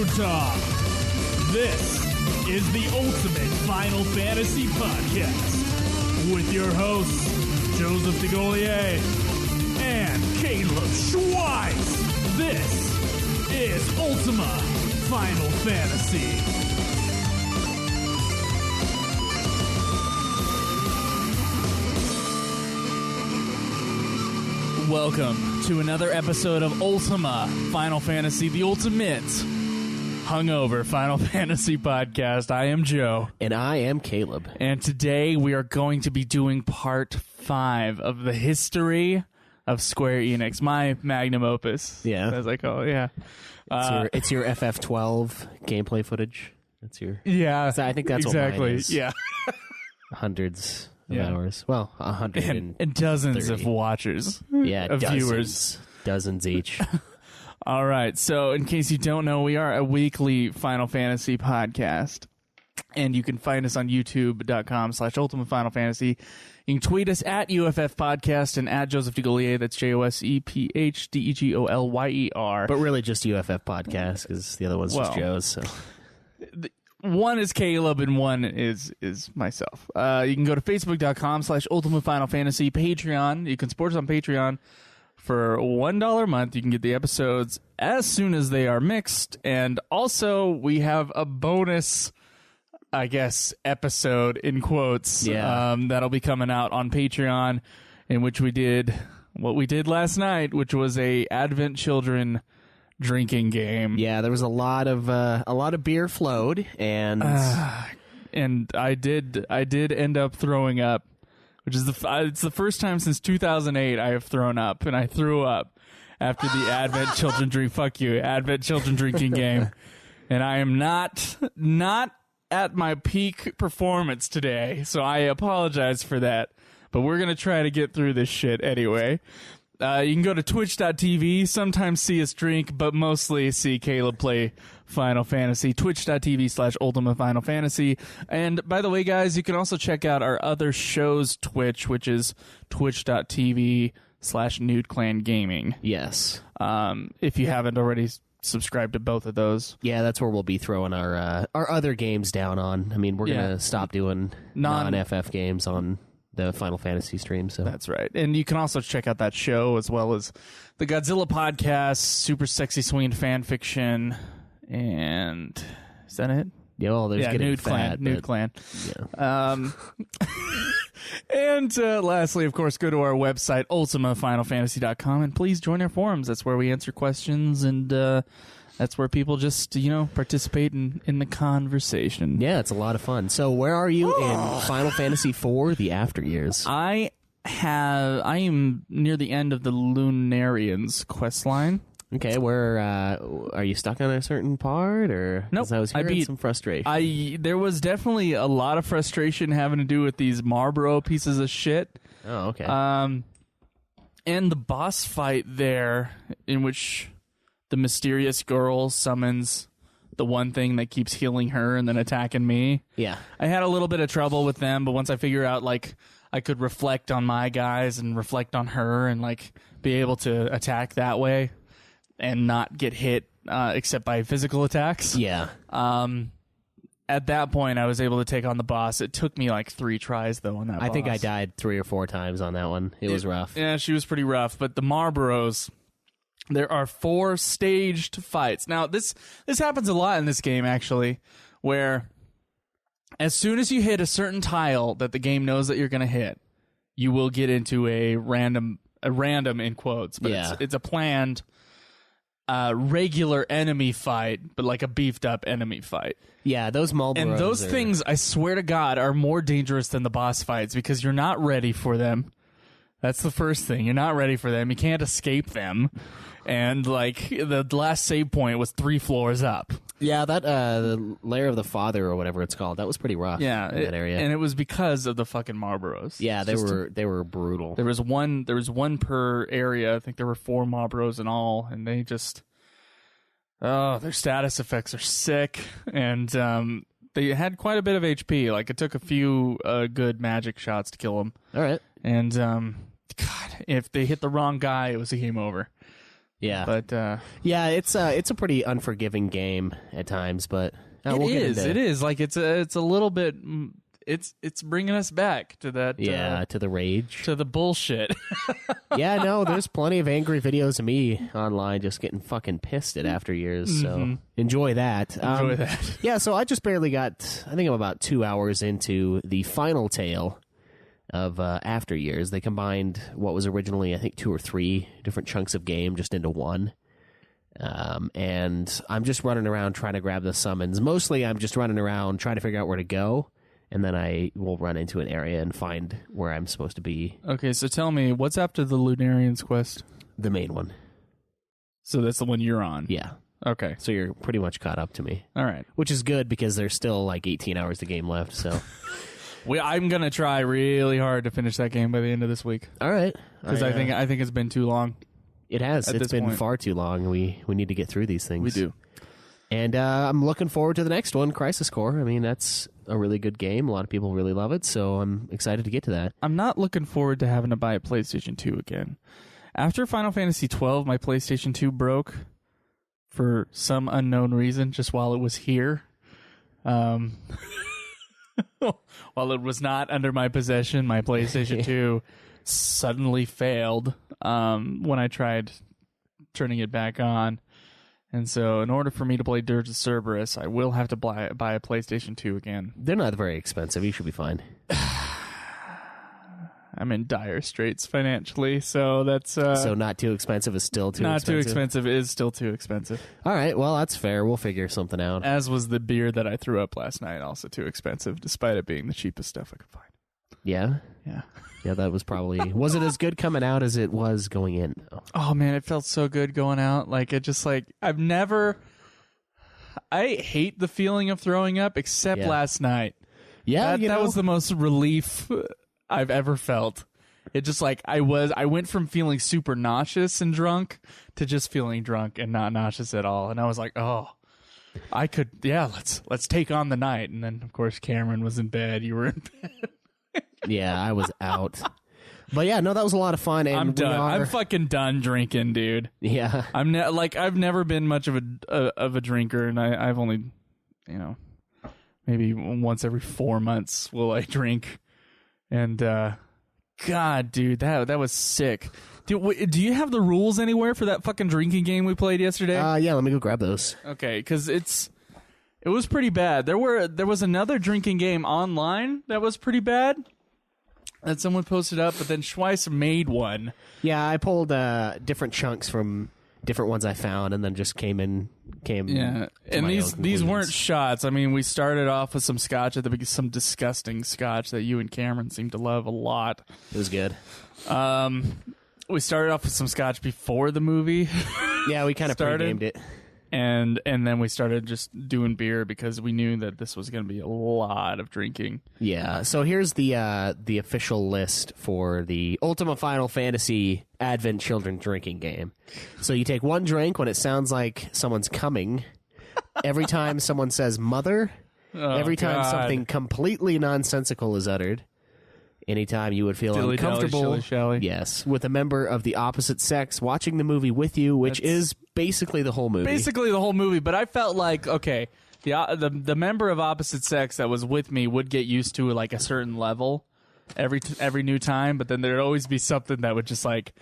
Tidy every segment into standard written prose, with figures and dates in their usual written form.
Dude Talk. This is the ultimate Final Fantasy podcast with your hosts, Joseph DeGolyer and Caleb Schweiss. This is Ultima Final Fantasy. Welcome to another episode of Ultima Final Fantasy, the ultimate hungover Final Fantasy podcast. I am Joe. And I am Caleb. And today we are going to be doing part 5 of the history of Square-Enix, my magnum opus. Yeah. As I call it, yeah. It's your FF12 gameplay footage. That's your... Yeah. So I think that's exactly. what mine is. Yeah. Hundreds of hours. Well, 100 and dozens of watchers. Yeah, of viewers. Dozens each. All right. So in case you don't know, we are a weekly Final Fantasy podcast. And you can find us on youtube.com/Ultimate Final Fantasy. You can tweet us at UFF Podcast and at Joseph DeGolyer. That's JOSEPHDEGOLYER. But really just UFF Podcast, because the other one's just Joe's. So. One is Caleb and one is myself. You can go to Facebook.com/Ultimate Final Fantasy. Patreon. You can support us on Patreon. For $1 a month, you can get the episodes as soon as they are mixed. And also, we have a bonus, I guess, episode in quotes that'll be coming out on Patreon, in which we did what we did last night, which was a Advent Children drinking game. Yeah, there was a lot of beer flowed, and I did end up throwing up, which is it's the first time since 2008 I have thrown up, and I threw up after the Advent Children Advent Children drinking game, and I am not at my peak performance today, so I apologize for that. But we're gonna try to get through this shit anyway. You can go to twitch.tv, sometimes see us drink, but mostly see Caleb play Final Fantasy. Twitch.tv/Ultimate Final Fantasy. And by the way, guys, you can also check out our other show's Twitch, which is twitch.tv/Nude Clan Gaming. yes. If you haven't already subscribed to both of those. Yeah, that's where we'll be throwing our other games down on. I mean, we're going to stop doing non-FF games on the Final Fantasy stream. So that's right. And you can also check out that show as well as the Godzilla podcast, Super Sexy Swinging Fan Fiction, and is that it? Yeah, well, there's getting Nude fat, Nude Clan. Yeah. And lastly, of course, go to our website, ultimafinalfantasy.com, and please join our forums. That's where we answer questions, and that's where people just, participate in the conversation. Yeah, it's a lot of fun. So where are you in Final Fantasy IV, the After Years? I am near the end of the Lunarians quest line. Okay, where are you stuck on a certain part, or? Nope, I was hearing some frustration. There was definitely a lot of frustration having to do with these Marlboro pieces of shit. Oh, okay. And the boss fight there, in which the mysterious girl summons the one thing that keeps healing her and then attacking me. Yeah. I had a little bit of trouble with them, but once I figured out, I could reflect on my guys and reflect on her and, be able to attack that way and not get hit except by physical attacks. Yeah. At that point, I was able to take on the boss. It took me 3 tries, though, on that boss. I think I died 3 or 4 times on that one. It was rough. Yeah, she was pretty rough. But the Marlboros, there are 4 staged fights. Now, this happens a lot in this game, actually, where as soon as you hit a certain tile that the game knows that you're going to hit, you will get into a random in quotes, but it's a planned regular enemy fight, but a beefed up enemy fight. Yeah, those Marlboros. And those things, I swear to God, are more dangerous than the boss fights because you're not ready for them. That's the first thing. You're not ready for them. You can't escape them. And the last save point was 3 floors up. Yeah, that the Lair of the Father or whatever it's called, that was pretty rough. Yeah, in that area. And it was because of the fucking Marlboros. Yeah, they were brutal. There was one per area. I think there were 4 Marlboros in all, and they just their status effects are sick, and they had quite a bit of HP. It took a few good magic shots to kill them. All right. And God, if they hit the wrong guy, it was a game over. Yeah. But yeah, it's a pretty unforgiving game at times, but we'll get into it is like it's a little bit. It's bringing us back to that. To the rage, to the bullshit. Yeah, no, there's plenty of angry videos of me online just getting fucking pissed at After Years. So enjoy that. Enjoy that. Yeah, so I just barely got. I think I'm about 2 hours into the final tale of After Years. They combined what was originally, I think, 2 or 3 different chunks of game just into one. And I'm just running around trying to grab the summons. Mostly I'm just running around trying to figure out where to go, and then I will run into an area and find where I'm supposed to be. Okay, so tell me, what's after the Lunarian's quest? The main one. So that's the one you're on? Yeah. Okay. So you're pretty much caught up to me. All right. Which is good because there's still like 18 hours of game left, so... I'm going to try really hard to finish that game by the end of this week. All right. Because I think it's been too long. It has. It's been far too long. We need to get through these things. We do. And I'm looking forward to the next one, Crisis Core. I mean, that's a really good game. A lot of people really love it, so I'm excited to get to that. I'm not looking forward to having to buy a PlayStation 2 again. After Final Fantasy 12, my PlayStation 2 broke for some unknown reason, just while it was here. While it was not under my possession, my PlayStation 2 suddenly failed when I tried turning it back on. And so in order for me to play Dirge of Cerberus, I will have to buy a PlayStation 2 again. They're not very expensive. You should be fine. I'm in dire straits financially, so that's... so not too expensive is still too expensive? Not too expensive is still too expensive. All right, well, that's fair. We'll figure something out. As was the beer that I threw up last night, also too expensive, despite it being the cheapest stuff I could find. Yeah? Yeah. Yeah, that was probably... Was it as good coming out as it was going in, though? Oh, man, it felt so good going out. Like, it just, like, I hate the feeling of throwing up, except last night. Yeah, that was the most relief I've ever felt. It just like I went from feeling super nauseous and drunk to just feeling drunk and not nauseous at all. And I was like, oh, I could, let's take on the night. And then of course Cameron was in bed. You were in bed. Yeah, I was out. But yeah, no, that was a lot of fun. And I'm done. I'm fucking done drinking, dude. Yeah, I've never been much of a drinker, and I've only, maybe once every 4 months will I drink. And God, dude, that was sick. Dude, do you have the rules anywhere for that fucking drinking game we played yesterday? Yeah, let me go grab those. Okay, because it was pretty bad. There was another drinking game online that was pretty bad that someone posted up, but then Schweiss made one. Yeah, I pulled different chunks from different ones I found, and then just came. Yeah, and these weren't shots. I mean, we started off with some scotch at the beginning, some disgusting scotch that you and Cameron seem to love a lot. It was good. We started off with some scotch before the movie. Yeah, we kind of pre-gamed it. And then we started just doing beer because we knew that this was going to be a lot of drinking. Yeah, so here's the official list for the Ultima Final Fantasy Advent Children drinking game. So you take one drink when it sounds like someone's coming. Every time someone says mother. Every time something completely nonsensical is uttered. Anytime you would feel uncomfortable, shilly-shally. Yes, with a member of the opposite sex watching the movie with you, which is basically the whole movie. Basically the whole movie, but I felt like, okay, the member of opposite sex that was with me would get used to like a certain level every new time, but then there'd always be something that would just like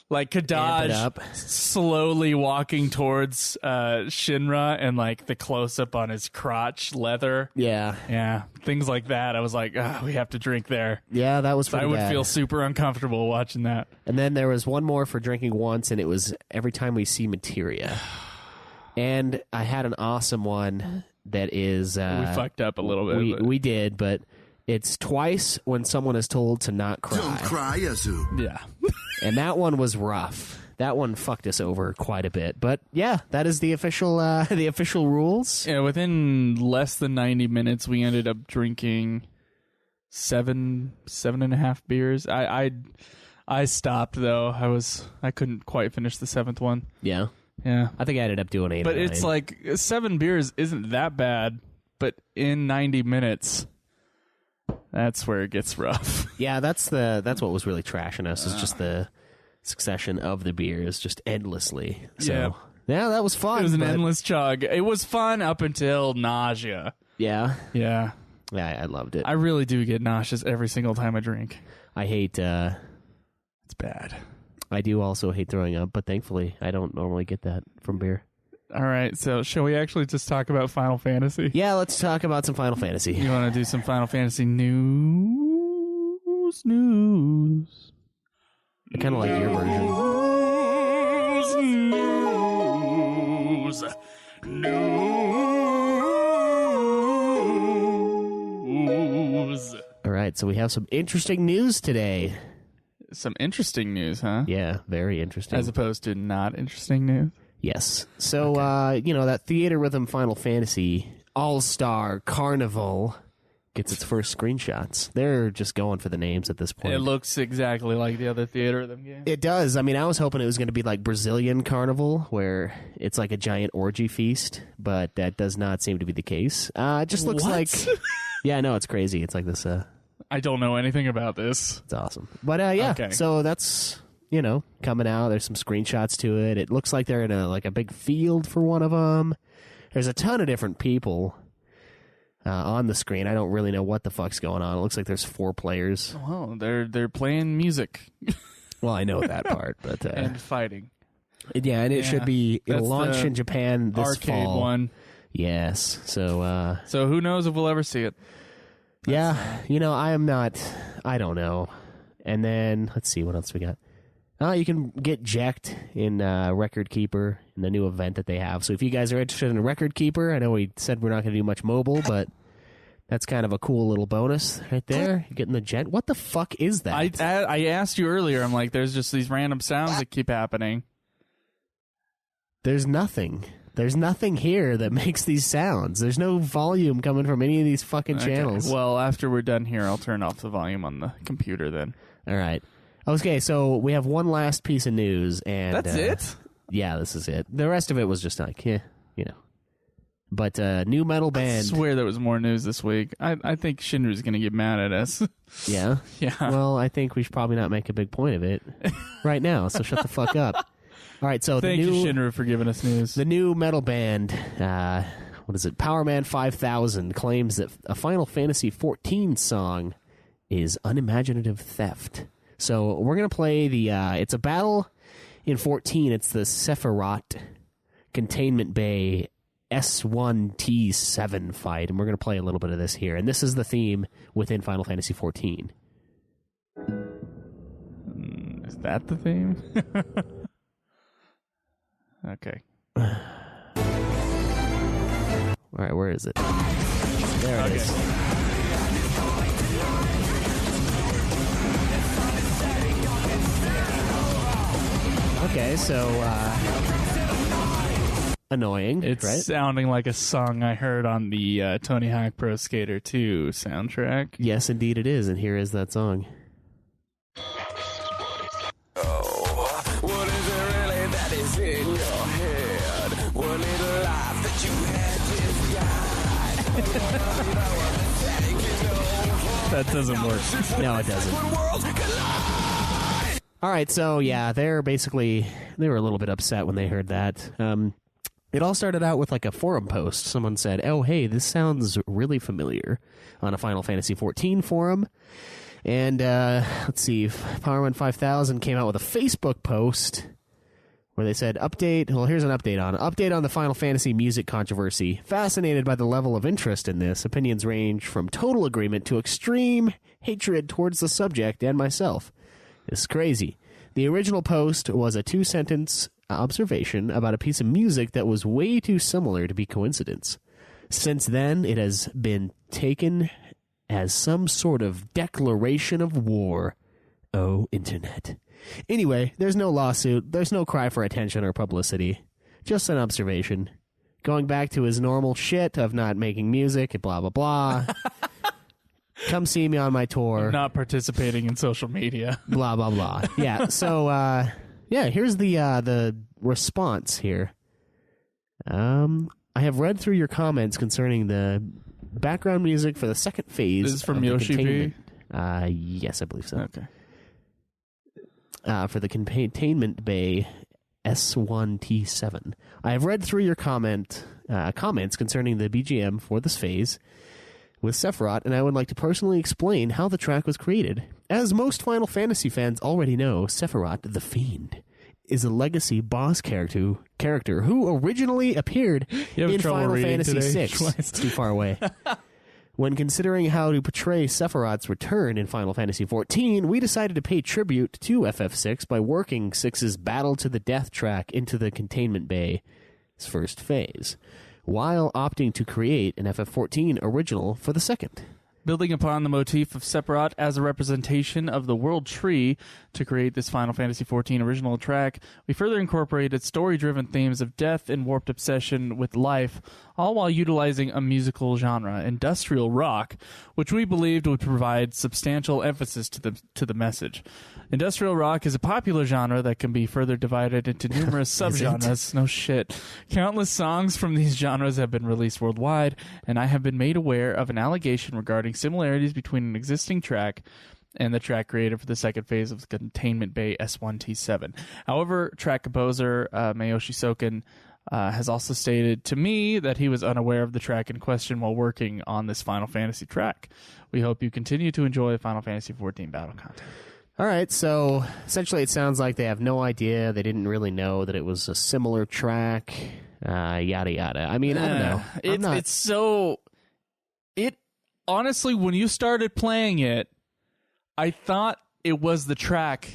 Kadaj slowly walking towards Shinra and like the close up on his crotch leather. Yeah, things like that. I was like, we have to drink there. Yeah, that was. So I would feel super uncomfortable watching that. And then there was one more for drinking once, and it was every time we see materia. And I had an awesome one that is. We fucked up a little bit. We did, but. It's twice when someone is told to not cry. Don't cry, Yasu. Yeah. And that one was rough. That one fucked us over quite a bit. But yeah, that is the official rules. Yeah, within less than 90 minutes, we ended up drinking seven and a half beers. I stopped though. I couldn't quite finish the 7th one. Yeah. Yeah. I think I ended up doing 8. But it's like 7 beers isn't that bad, but in 90 minutes. That's where it gets rough. Yeah, that's what was really trashing us. Is just the succession of the beers just endlessly. So, Yeah. yeah, that was fun. It was an but- endless chug. It was fun up until nausea. Yeah. Yeah. Yeah, I loved it. I really do get nauseous every single time I drink. I hate... It's bad. I do also hate throwing up, but thankfully I don't normally get that from beer. All right, so shall we actually just talk about Final Fantasy? Yeah, let's talk about some Final Fantasy. You want to do some Final Fantasy news? News. I kind of like your version. News. All right, so we have some interesting news today. Some interesting news, huh? Yeah, very interesting. As opposed to not interesting news. Yes. So, that Theater Rhythm Final Fantasy All-Star Carnival gets its first screenshots. They're just going for the names at this point. It looks exactly like the other Theater Rhythm game. It does. I mean, I was hoping it was going to be like Brazilian Carnival, where it's like a giant orgy feast, but that does not seem to be the case. It just looks like... Yeah, no, it's crazy. It's like this... I don't know anything about this. It's awesome. But, yeah, Okay. So that's... coming out. There's some screenshots to it. It looks like they're in a big field for one of them. There's a ton of different people on the screen. I don't really know what the fuck's going on. It looks like there's 4 players. Well, they're playing music Well, I know that part, but and fighting. yeah, and it should be it'll That's launch the in Japan this Arcade fall. one. Yes. So So who knows if we'll ever see it? yeah, I don't know. And then let's see what else we got. You can get Jacked in Record Keeper in the new event that they have. So if you guys are interested in Record Keeper, I know we said we're not going to do much mobile, but that's kind of a cool little bonus right there. You're getting the jet. What the fuck is that? I asked you earlier. I'm like, there's just these random sounds that keep happening. There's nothing. There's nothing here that makes these sounds. There's no volume coming from any of these fucking channels. Well, after we're done here, I'll turn off the volume on the computer then. All right. Okay, so we have one last piece of news, and That's it? Yeah, this is it. The rest of it was just like, But new metal I band. swear there was more news this week. I think Shinru's going to get mad at us. Yeah? Yeah. Well, I think we should probably not make a big point of it right now, so shut the fuck up. All right, so Thank you, Shinru, for giving us news. the new metal band, what is it? Power Man 5000 claims that a Final Fantasy XIV song is unimaginative theft. So we're going to play it's a battle in 14. It's the Sephiroth Containment Bay S1T7 fight, and we're going to play a little bit of this here. And this is the theme within Final Fantasy XIV. Is that the theme? Okay. All right, where is it? There it is. Okay, so annoying, It's right? sounding like a song I heard on the Tony Hawk Pro Skater 2 soundtrack. Yes, indeed it is, and here is that song. What is it really that is in your head? What little life that you had is That doesn't work. No, it doesn't. worlds collide. All right, so yeah, they were a little bit upset when they heard that. It all started out with like a forum post. Someone said, "Oh, hey, this sounds really familiar," on a Final Fantasy XIV forum. And let's see, Powerman 5000 came out with a Facebook post where they said, update, well, here's an update on the Final Fantasy music controversy. Fascinated by the level of interest in this. Opinions range from total agreement to extreme hatred towards the subject and myself. It's crazy. The original post was a 2-sentence observation about a piece of music that was way too similar to be coincidence. Since then, it has been taken as some sort of declaration of war. Oh, Internet. Anyway, there's no lawsuit, there's no cry for attention or publicity. Just an observation. Going back to his normal shit of not making music, blah, blah, blah. Come see me on my tour. Not participating in social media. Blah, blah, blah. Yeah, so, here's the response here. I have read through your comments concerning the background music for the second phase. This is from of the Yoshi P? containment. Yes, I believe so. Okay. for the containment bay S1T7. I have read through your comments concerning the BGM for this phase with Sephiroth, and I would like to personally explain how the track was created. As most Final Fantasy fans already know, Sephiroth the Fiend is a legacy boss character who originally appeared in Final Fantasy VI. It's too far away. When considering how to portray Sephiroth's return in Final Fantasy XIV, we decided to pay tribute to FF6 by working 6's Battle to the Death track into the Containment Bay's first phase, while opting to create an FF14 original for the second. Building upon the motif of Sephiroth as a representation of the World Tree to create this Final Fantasy XIV original track, we further incorporated story-driven themes of death and warped obsession with life, all while utilizing a musical genre, industrial rock, which we believed would provide substantial emphasis to the message. Industrial rock is a popular genre that can be further divided into numerous subgenres. No shit. Countless songs from these genres have been released worldwide, and I have been made aware of an allegation regarding similarities between an existing track and the track created for the second phase of the Containment Bay S1T7. However, track composer Mayoshi Soken has also stated to me that he was unaware of the track in question while working on this Final Fantasy track. We hope you continue to enjoy Final Fantasy XIV battle content. All right, so essentially it sounds like they have no idea. They didn't really know that it was a similar track, yada, yada. I mean, I don't know. Honestly, when you started playing it, I thought it was the track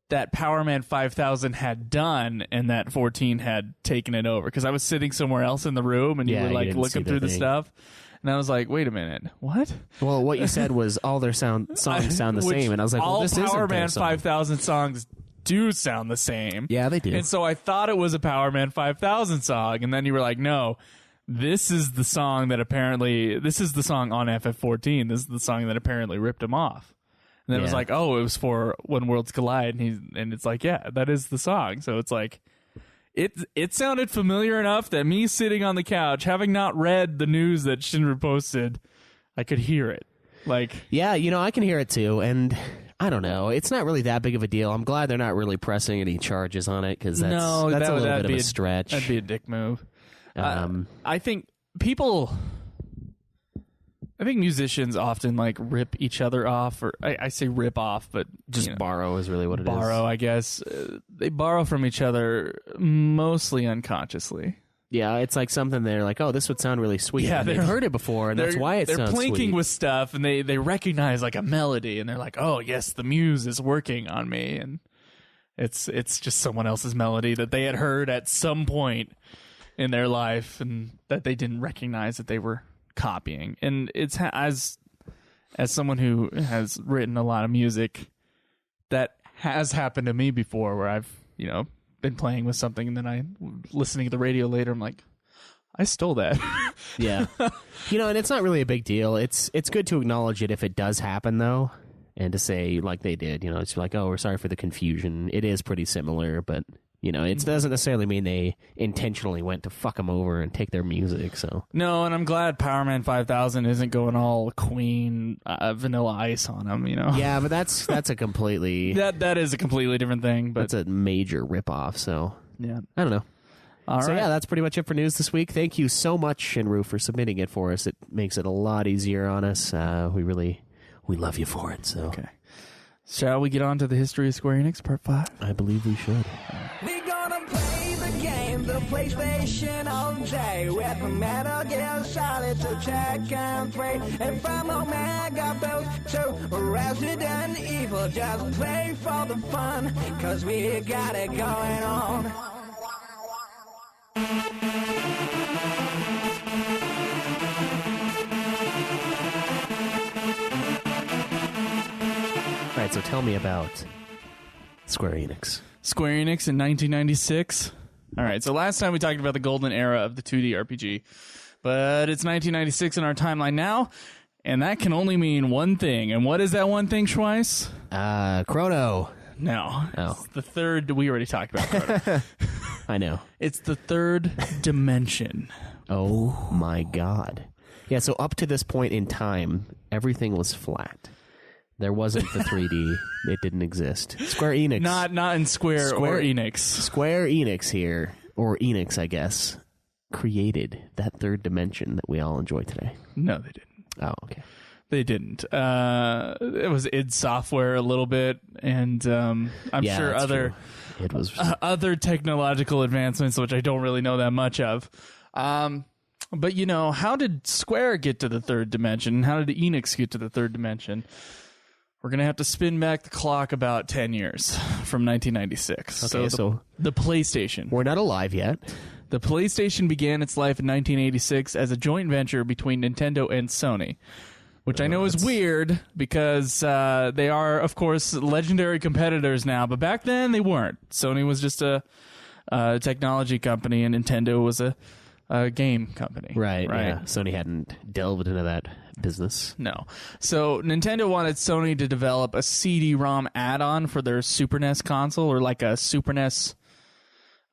that Power Man 5000 had done and that 14 had taken it over. Because I was sitting somewhere else in the room and you were like looking through the stuff. And I was like, wait a minute, what? Well, what you said was all their songs sound the same. And I was like, well, this isn't Power their Man song. 5000 songs do sound the same. Yeah, they do. And so I thought it was a Power Man 5000 song. And then you were like, no, this is the song on FF14. This is the song that apparently ripped him off. And then it was like, oh, it was for When Worlds Collide. And it's like, yeah, that is the song. So it's like, it sounded familiar enough that me sitting on the couch, having not read the news that Shinra posted, I could hear it. Like, yeah, I can hear it too. And I don't know. It's not really that big of a deal. I'm glad they're not really pressing any charges on it because that's a little bit of a stretch. That'd be a dick move. I think musicians often like rip each other off, or I say rip off, but just borrow is really what it is. Borrow, I guess. They borrow from each other mostly unconsciously. Yeah, it's like something they're like, oh, this would sound really sweet. Yeah, they've heard it before, and that's why it sounds sweet. They're plinking with stuff, and they recognize like a melody, and they're like, oh, yes, the muse is working on me, and it's just someone else's melody that they had heard at some point in their life, and that they didn't recognize that they were copying. And it's as someone who has written a lot of music, that has happened to me before, where I've been playing with something and then I listening to the radio later, I'm like, I stole that. Yeah. And it's not really a big deal. It's good to acknowledge it if it does happen though, and to say like they did, it's like, oh, we're sorry for the confusion. It is pretty similar, but it doesn't necessarily mean they intentionally went to fuck them over and take their music. So no, and I'm glad Power Man 5000 isn't going all Queen Vanilla Ice on them. Yeah, but that's a completely that is a completely different thing. But that's a major ripoff. So yeah, I don't know. All right. Yeah, that's pretty much it for news this week. Thank you so much, Shinru, for submitting it for us. It makes it a lot easier on us. We love you for it. So okay. Shall we get on to the history of Square Enix, Part 5? I believe we should. We're gonna play the game, the PlayStation all day, with the Metal Gear Solid to Tekken 3, and from Omega Boost to Resident Evil. Just play for the fun, cause we got it going on. All right, so tell me about Square Enix. Square Enix in 1996. All right, so last time we talked about the golden era of the 2D RPG, but it's 1996 in our timeline now, and that can only mean one thing. And what is that one thing, Schweiss? Chrono. No. Oh. It's the third. We already talked about Chrono. I know. It's the third dimension. Oh, my God. Yeah, so up to this point in time, everything was flat. There wasn't the 3D. It didn't exist. Square-Enix. Not in Square or Enix. Square-Enix here, or Enix, I guess, created that third dimension that we all enjoy today. No, they didn't. Oh, okay. They didn't. It was id Software a little bit, and I'm sure other true. It was other technological advancements, which I don't really know that much of. But how did Square get to the third dimension? How did Enix get to the third dimension? We're gonna have to spin back the clock about 10 years from 1996. Okay, so the PlayStation. We're not alive yet. The PlayStation began its life in 1986 as a joint venture between Nintendo and Sony, which I know is weird because they are, of course, legendary competitors now, but back then they weren't. Sony was just a technology company, and Nintendo was a game company. Right. Yeah. Sony hadn't delved into that business. No. So Nintendo wanted Sony to develop a CD ROM add-on for their Super NES console, or like a Super NES,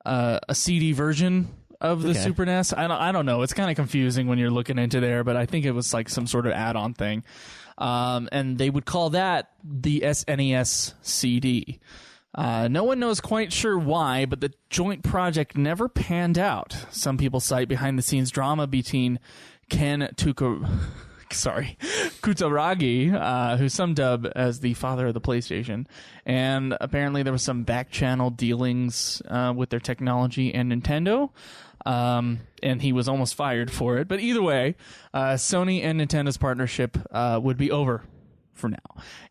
a CD version of the Super NES. I don't know. It's kind of confusing when you're looking into there, but I think it was like some sort of add-on thing. And they would call that the SNES-CD. No one knows quite sure why, but the joint project never panned out. Some people cite behind-the-scenes drama between Ken Kutaragi, who some dub as the father of the PlayStation, and apparently there was some back-channel dealings with their technology and Nintendo, and he was almost fired for it. But either way, Sony and Nintendo's partnership would be over for now,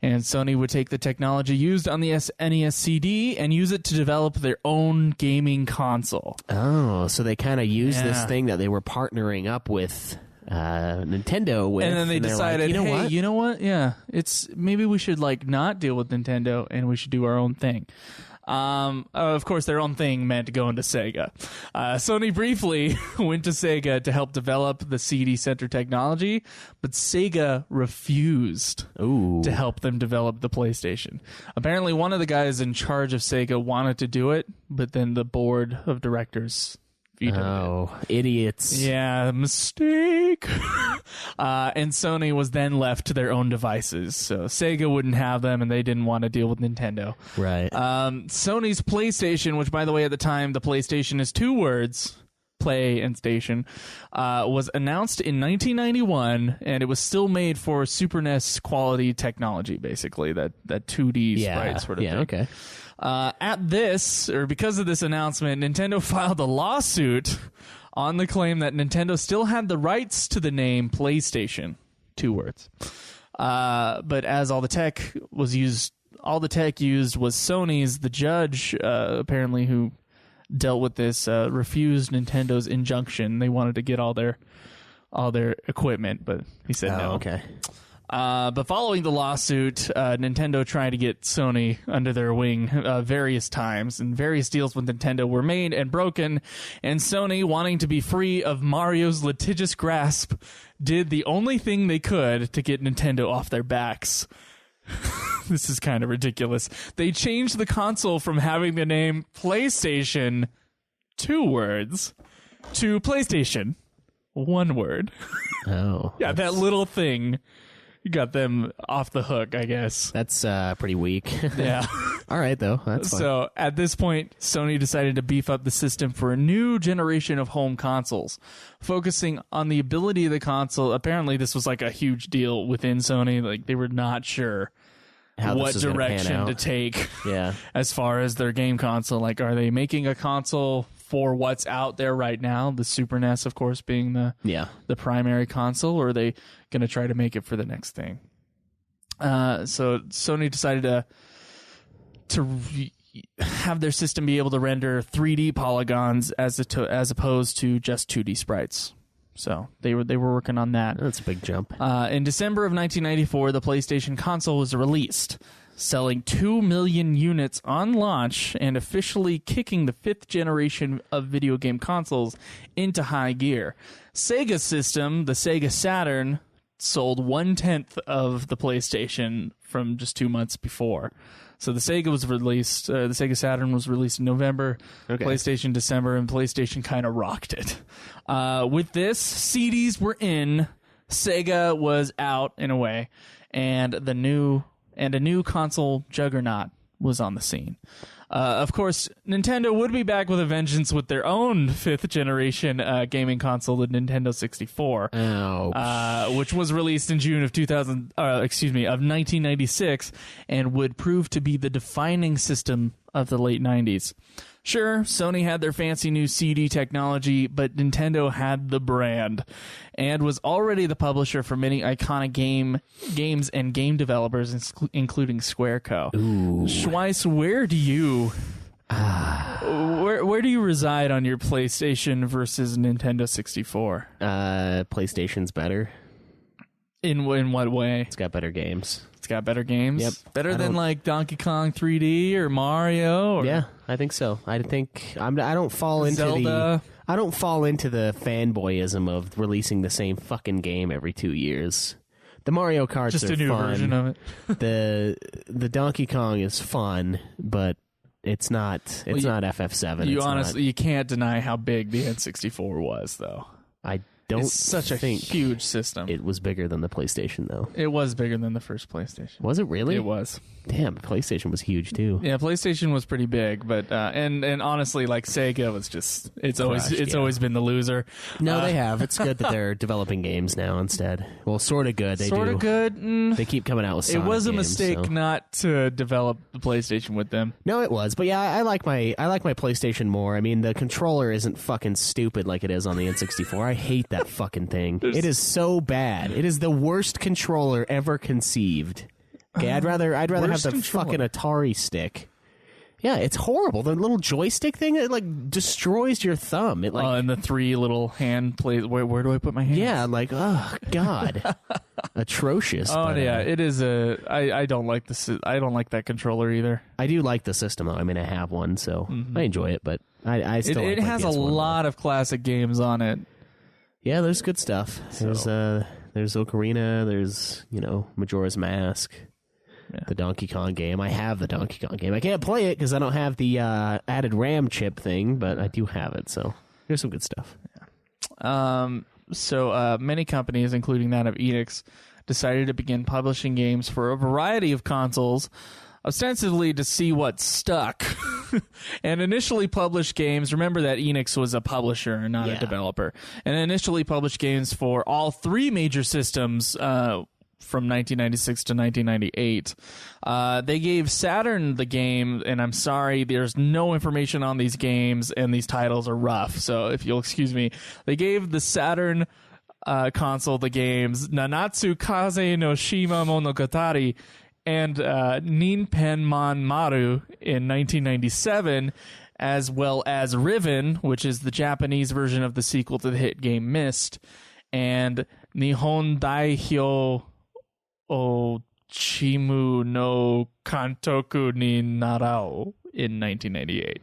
and Sony would take the technology used on the SNES-CD and use it to develop their own gaming console. Oh, so they kind of used this thing that they were partnering up with Nintendo with, and then they decided, like, you know what? Yeah, maybe we should not deal with Nintendo, and we should do our own thing. Of course, their own thing meant going to Sega. Sony briefly went to Sega to help develop the CD Center technology, but Sega refused to help them develop the PlayStation. Apparently, one of the guys in charge of Sega wanted to do it, but then the board of directors vetoed it. Idiots. Yeah, mistake. And Sony was then left to their own devices. So Sega wouldn't have them, and they didn't want to deal with Nintendo. Right. Sony's PlayStation, which, by the way, at the time, the PlayStation is 2 words, play and station, was announced in 1991, and it was still made for Super NES quality technology, basically, that 2D sprite sort of thing. Okay. Because of this announcement, Nintendo filed a lawsuit on the claim that Nintendo still had the rights to the name PlayStation, 2 words. But as all the tech used was Sony's. The judge, apparently, who dealt with this, refused Nintendo's injunction. They wanted to get all their equipment, but he said no. Okay. But following the lawsuit, Nintendo tried to get Sony under their wing various times, and various deals with Nintendo were made and broken, and Sony, wanting to be free of Mario's litigious grasp, did the only thing they could to get Nintendo off their backs. This is kind of ridiculous. They changed the console from having the name PlayStation, 2 words, to PlayStation, 1 word. Oh. Yeah, that little thing. You got them off the hook, I guess. That's pretty weak. Yeah. All right, though. That's fine. So at this point, Sony decided to beef up the system for a new generation of home consoles, focusing on the ability of the console. Apparently, this was like a huge deal within Sony. Like, they were not sure what direction to take as far as their game console. Like, are they making a console for what's out there right now, the Super NES, of course, being the primary console, or are they going to try to make it for the next thing? So Sony decided to have their system be able to render 3D polygons as opposed to just 2D sprites. So they were working on that. That's a big jump. In December of 1994, the PlayStation console was released, selling 2 million units on launch and officially kicking the 5th generation of video game consoles into high gear. Sega's system, the Sega Saturn, sold 1/10 of the PlayStation from just 2 months before. So the Sega was released, the Sega Saturn was released in November, PlayStation December, and PlayStation kind of rocked it. With this, CDs were in, Sega was out in a way, and the new and a new console juggernaut was on the scene. Of course, Nintendo would be back with a vengeance with their own 5th generation gaming console, the Nintendo 64, which was released in June of 1996, and would prove to be the defining system of the late 90s. Sure, Sony had their fancy new CD technology, but Nintendo had the brand and was already the publisher for many iconic games and game developers, including Square-Co. Schweiss, where do you where do you reside on your PlayStation versus Nintendo 64? PlayStation's better. In what way? It's got better games. It's got better games? Yep. Better than like Donkey Kong 3D or Mario? Or yeah, I think so. I don't fall into Zelda. I don't fall into the fanboyism of releasing the same fucking game every 2 years. The Mario Karts Just are a new fun. version of it. The Donkey Kong is fun, but it's not not FF7. You can't deny how big the N64 was, though. I don't It's such a think huge system. it was bigger than the PlayStation, though. It was bigger than the first PlayStation. Was it really? It was. Damn, PlayStation was huge too. Yeah, PlayStation was pretty big, but and honestly, like Sega was just it's always been the loser. No, they have. It's good that they're developing games now instead. Well, sort of good. They sort do. of good. They keep coming out with It Sonic was a games, mistake so. not to develop the PlayStation with them. No, it was. But yeah, I like my PlayStation more. I mean, the controller isn't fucking stupid like it is on the N64. I hate that fucking thing. It is so bad. It is the worst controller ever conceived. Okay, I'd rather have the fucking Atari stick. Yeah, it's horrible. The little joystick thing, it like destroys your thumb. It like And the 3 little hand plays. Where do I put my hands? yeah, like oh god, atrocious. Oh but, yeah, it is I don't like I don't like that controller either. I do like the system though. I mean, I have one, so I enjoy it. But I still It like my has a PS1 more. lot of classic games on it. Yeah, there's good stuff. There's Ocarina. There's Majora's Mask. Yeah. The Donkey Kong game. I have the Donkey Kong game. I can't play it because I don't have the added RAM chip thing, but I do have it. So there's some good stuff. So many companies, including that of Enix, decided to begin publishing games for a variety of consoles, ostensibly to see what stuck. And initially published games, remember that Enix was a publisher and not a developer, and initially published games for all 3 major systems from 1996 to 1998. They gave Saturn the game, and I'm sorry, there's no information on these games, and these titles are rough, so if you'll excuse me. They gave the Saturn console the games Nanatsu Kaze no Shima Monogatari and Ninpenman Maru in 1997, as well as Riven, which is the Japanese version of the sequel to the hit game Myst, and Nihon Daihyo O Chimu no Kantoku ni Narao in 1998.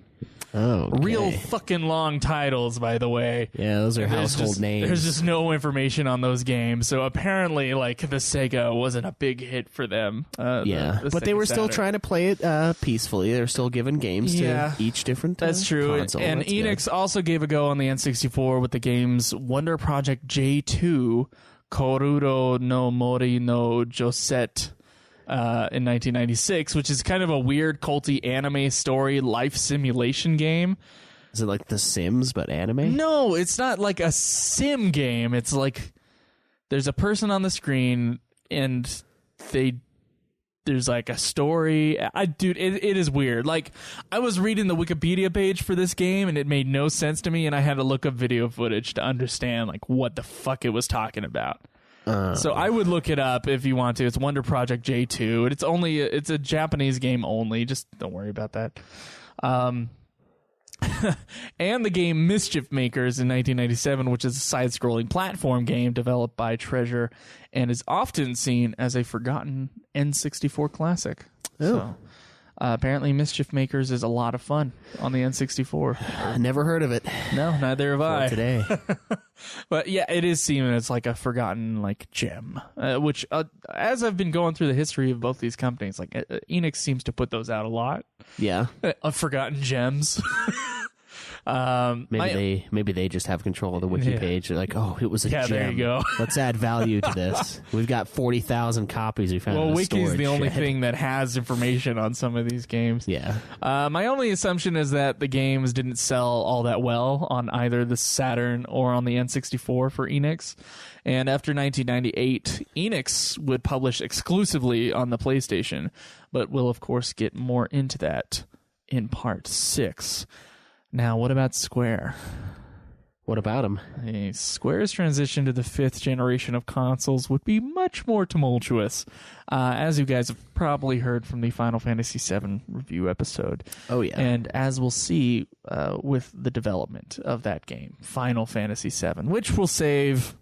Oh, okay. Real fucking long titles, by the way. Yeah, those are household names. There's just no information on those games, so apparently, like, the Sega wasn't a big hit for them. But the they were still Saturn. trying to play it peacefully. They're still giving games to each different. That's true. console. And That's Enix good. also gave a go on the N64 with the games Wonder Project J2, Koruro no Mori no Joset. In 1996, which is kind of a weird culty anime story life simulation game. Is it like The Sims but anime? No, it's not like a sim game. It's like there's a person on the screen and there's like a story. Dude, it is weird. Like, I was reading the Wikipedia page for this game and it made no sense to me, and I had to look up video footage to understand like what the fuck it was talking about. So I would look it up if you want to. It's Wonder Project J2. It's a Japanese game only. Just don't worry about that. And the game Mischief Makers in 1997, which is a side-scrolling platform game developed by Treasure and is often seen as a forgotten N64 classic. So apparently Mischief Makers is a lot of fun on the N64. Never heard of it. No, neither have I. Today. But yeah, it is seen as like a forgotten like gem, which as I've been going through the history of both these companies, like Enix seems to put those out a lot. Yeah. Of forgotten gems. Maybe they just have control of the wiki page. They're like, oh, it was a gem. There you go. Let's add value to this. We've got 40,000 copies we found. Well, in a wiki's the only shed. thing that has information on some of these games. Yeah. My only assumption is that the games didn't sell all that well on either the Saturn or on the N64 for Enix. And after 1998, Enix would publish exclusively on the PlayStation, but we'll, of course, get more into that in Part 6. Now, what about Square? What about them? Square's transition to the 5th generation of consoles would be much more tumultuous, as you guys have probably heard from the Final Fantasy VII review episode. Oh, yeah. And as we'll see with the development of that game, Final Fantasy VII, which we'll save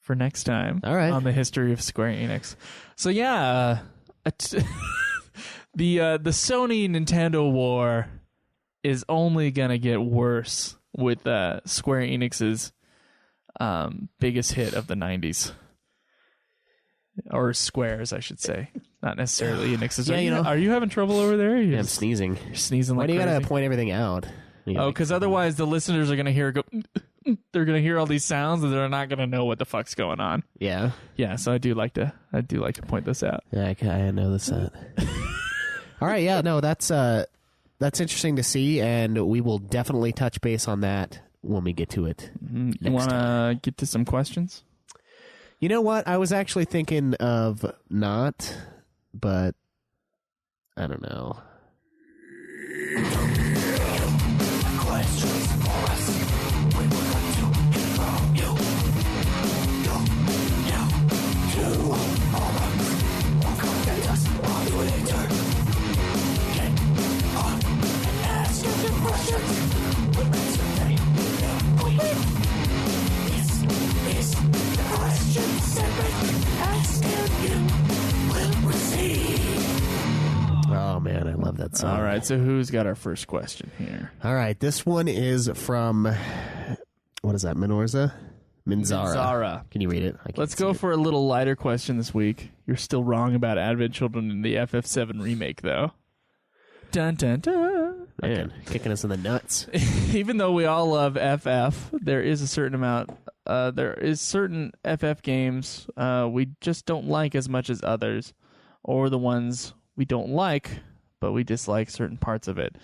for next time on the history of Square Enix. So, yeah, the Sony Nintendo war is only going to get worse with Square Enix's biggest hit of the 90s. Or Square's, I should say. Not necessarily Enix's. Are you having trouble over there? I'm sneezing. You're sneezing like Why do you crazy? got to point everything out? Because otherwise the listeners are going to hear they're going to hear all these sounds and they're not going to know what the fuck's going on. Yeah? Yeah, so I do like to point this out. Yeah, I know this. All right, yeah, no, that's interesting to see, and we will definitely touch base on that when we get to it. You want to get to some questions? You know what? I was actually thinking of not, but I don't know. Questions for us. We would like to hear from you. Two moments. Contact us on Twitter. Get on and ask us your questions. We'll answer them in a week. This is the question segment. Ask and you will receive. Oh, man, I love that song. All right, so who's got our first question here? All right, this one is from, what is that, Minzara? Minzara. Can you read it? Let's go for a little lighter question this week. You're still wrong about Advent Children in the FF7 remake, though. Dun, dun, dun. Man, kicking us in the nuts. Even though we all love FF, there is a certain amount. There is certain FF games we just don't like as much as others, or the ones we don't like, but we dislike certain parts of it.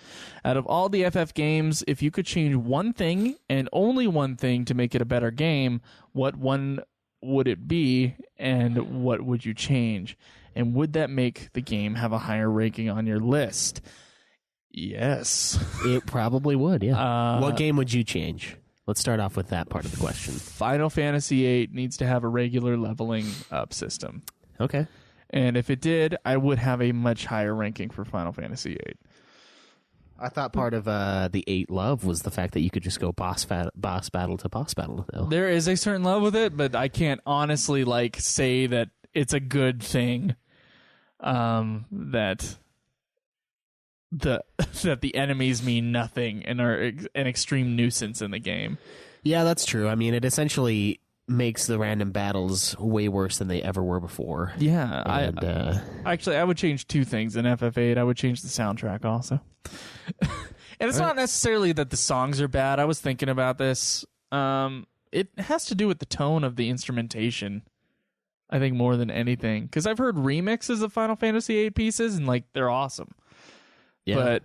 Out of all the FF games, if you could change one thing and only one thing to make it a better game, what one would it be, and what would you change? And would that make the game have a higher ranking on your list? Yes. It probably would, yeah. What game would you change? Let's start off with that part of the question. Final Fantasy VIII needs to have a regular leveling up system. Okay. And if it did, I would have a much higher ranking for Final Fantasy VIII. I thought part of the 8 love was the fact that you could just go boss battle to boss battle. Though. There is a certain love with it, but I can't honestly say that it's a good thing. That the enemies mean nothing and are an extreme nuisance in the game. Yeah, that's true. I mean, it essentially makes the random battles way worse than they ever were before. Yeah, and, I would change two things in FF8. I would change the soundtrack also. And it's not necessarily that the songs are bad. I was thinking about this. It has to do with the tone of the instrumentation, I think, more than anything. Because I've heard remixes of Final Fantasy VIII pieces, and they're awesome. Yeah. But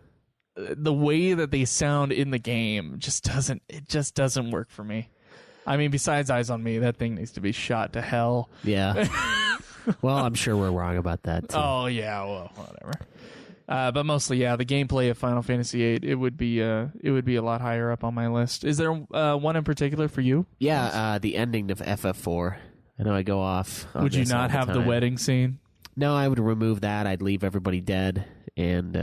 the way that they sound in the game just doesn't work for me. I mean, besides Eyes on Me, that thing needs to be shot to hell. Yeah. Well, I'm sure we're wrong about that, too. Oh, yeah, well, whatever. But mostly, yeah, the gameplay of Final Fantasy VIII, it would be a lot higher up on my list. Is there one in particular for you? Yeah, the ending of FF4. I know I go off. Would you not have the wedding scene? No, I would remove that. I'd leave everybody dead, and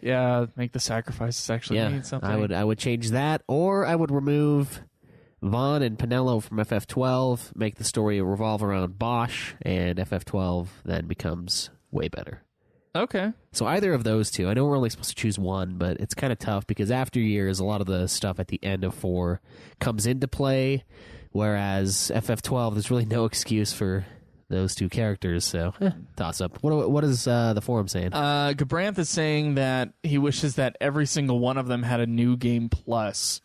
yeah, make the sacrifices actually mean something. I would change that, or I would remove Vaughn and Pinello from FF12, make the story revolve around Bosch, and FF12 then becomes way better. Okay. So either of those two. I know we're only supposed to choose one, but it's kind of tough because after years, a lot of the stuff at the end of 4 comes into play, whereas FF12, there's really no excuse for those two characters. So toss up. What is the forum saying? Gabranth is saying that he wishes that every single one of them had a new game plus.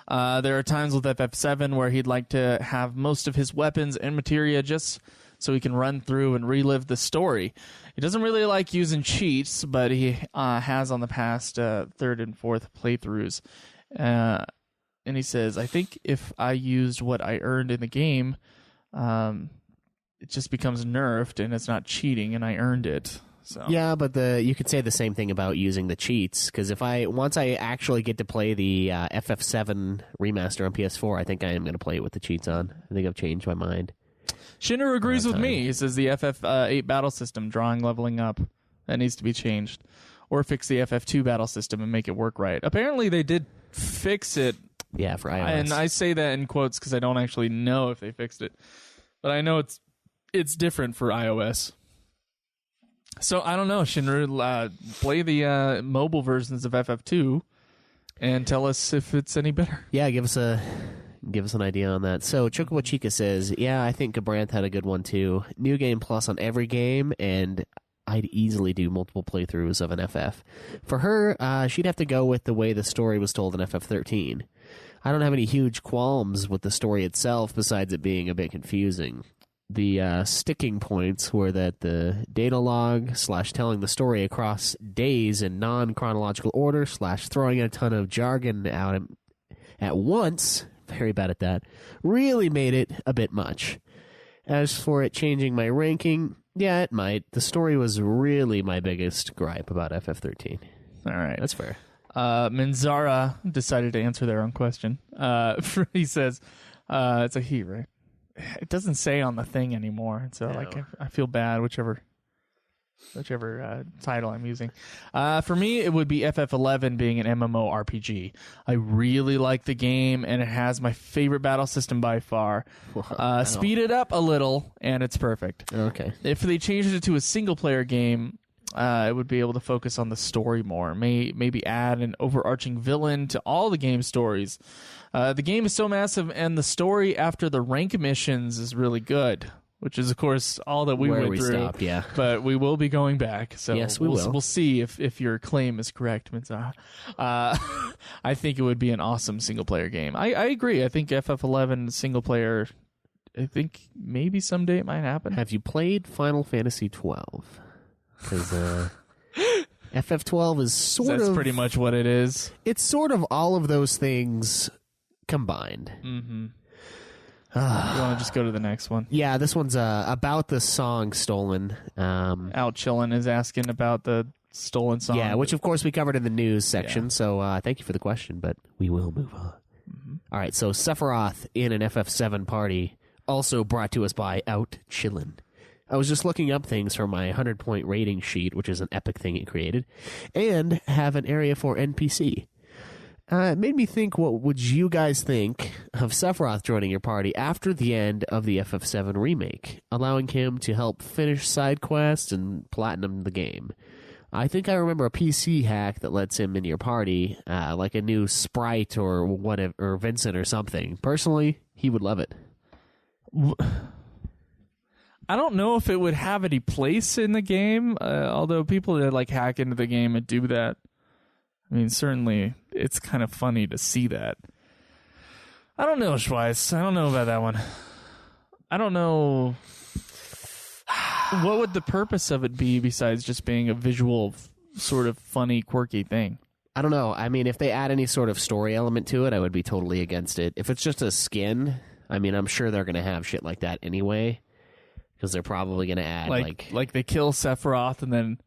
There are times with FF7 where he'd like to have most of his weapons and materia just so he can run through and relive the story. He doesn't really like using cheats, but he has on the past third and fourth playthroughs. And he says, I think if I used what I earned in the game, it just becomes nerfed and it's not cheating and I earned it. So. Yeah, but you could say the same thing about using the cheats, because once I actually get to play the FF7 remaster on PS4, I think I am going to play it with the cheats on. I think I've changed my mind. Shinner agrees with me. He says the FF8 battle system, drawing, leveling up, that needs to be changed. Or fix the FF2 battle system and make it work right. Apparently they did fix it. Yeah, for iOS. And I say that in quotes because I don't actually know if they fixed it. But I know it's different for iOS. So I don't know, Shinru. Play the mobile versions of FF2 and tell us if it's any better. Yeah, give us an idea on that. So Chocobo Chica says, yeah, I think Gabranth had a good one too. New game plus on every game, and I'd easily do multiple playthroughs of an FF. For her, she'd have to go with the way the story was told in FF13. I don't have any huge qualms with the story itself, besides it being a bit confusing. The sticking points were that the data log / telling the story across days in non-chronological order / throwing a ton of jargon out at once, very bad at that, really made it a bit much. As for it changing my ranking, yeah, it might. The story was really my biggest gripe about FF13. All right. That's fair. Minzara decided to answer their own question. He says, it's a he, right? It doesn't say on the thing anymore, so No. I feel bad, whichever title I'm using. For me, it would be FF11 being an MMORPG. I really like the game, and it has my favorite battle system by far. Speed it up a little, and it's perfect. Okay. If they changed it to a single-player game, it would be able to focus on the story more. Maybe add an overarching villain to all the game stories. The game is so massive, and the story after the rank missions is really good, which is, of course, all that we went through. Stopped, yeah. But we will be going back. So yes, we will. We'll see if your claim is correct, Minzara. I think it would be an awesome single-player game. I agree. I think FF11 single-player, I think maybe someday it might happen. Have you played Final Fantasy 12? Because FF12 is sort of... That's pretty much what it is. It's sort of all of those things combined. Mm-hmm. You want to just go to the next one? Yeah, this one's about the song Stolen. Out Chillin' is asking about the Stolen song. Yeah, which of course we covered in the news section, so thank you for the question, but we will move on. Mm-hmm. All right, so Sephiroth in an FF7 party, also brought to us by Out Chillin'. I was just looking up things for my 100-point rating sheet, which is an epic thing it created, and have an area for NPC. It made me think, what would you guys think of Sephiroth joining your party after the end of the FF7 remake, allowing him to help finish side quests and platinum the game? I think I remember a PC hack that lets him in your party, like a new Sprite or whatever, or Vincent or something. Personally, he would love it. I don't know if it would have any place in the game, although people that like hack into the game and do that, I mean, certainly it's kind of funny to see that. I don't know, Schweiss. I don't know about that one. I don't know. What would the purpose of it be besides just being a visual, sort of funny, quirky thing? I don't know. I mean, if they add any sort of story element to it, I would be totally against it. If it's just a skin, I mean, I'm sure they're going to have shit like that anyway, because they're probably going to add like they kill Sephiroth and then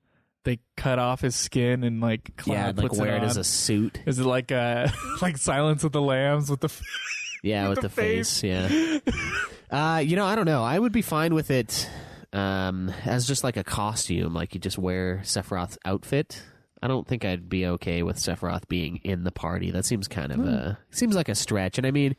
they cut off his skin and like Cloud puts wear it as a suit. Is it like like Silence of the Lambs with the with the face? Yeah. I don't know. I would be fine with it as just like a costume, like you just wear Sephiroth's outfit. I don't think I'd be okay with Sephiroth being in the party. That seems kind of seems like a stretch. And I mean,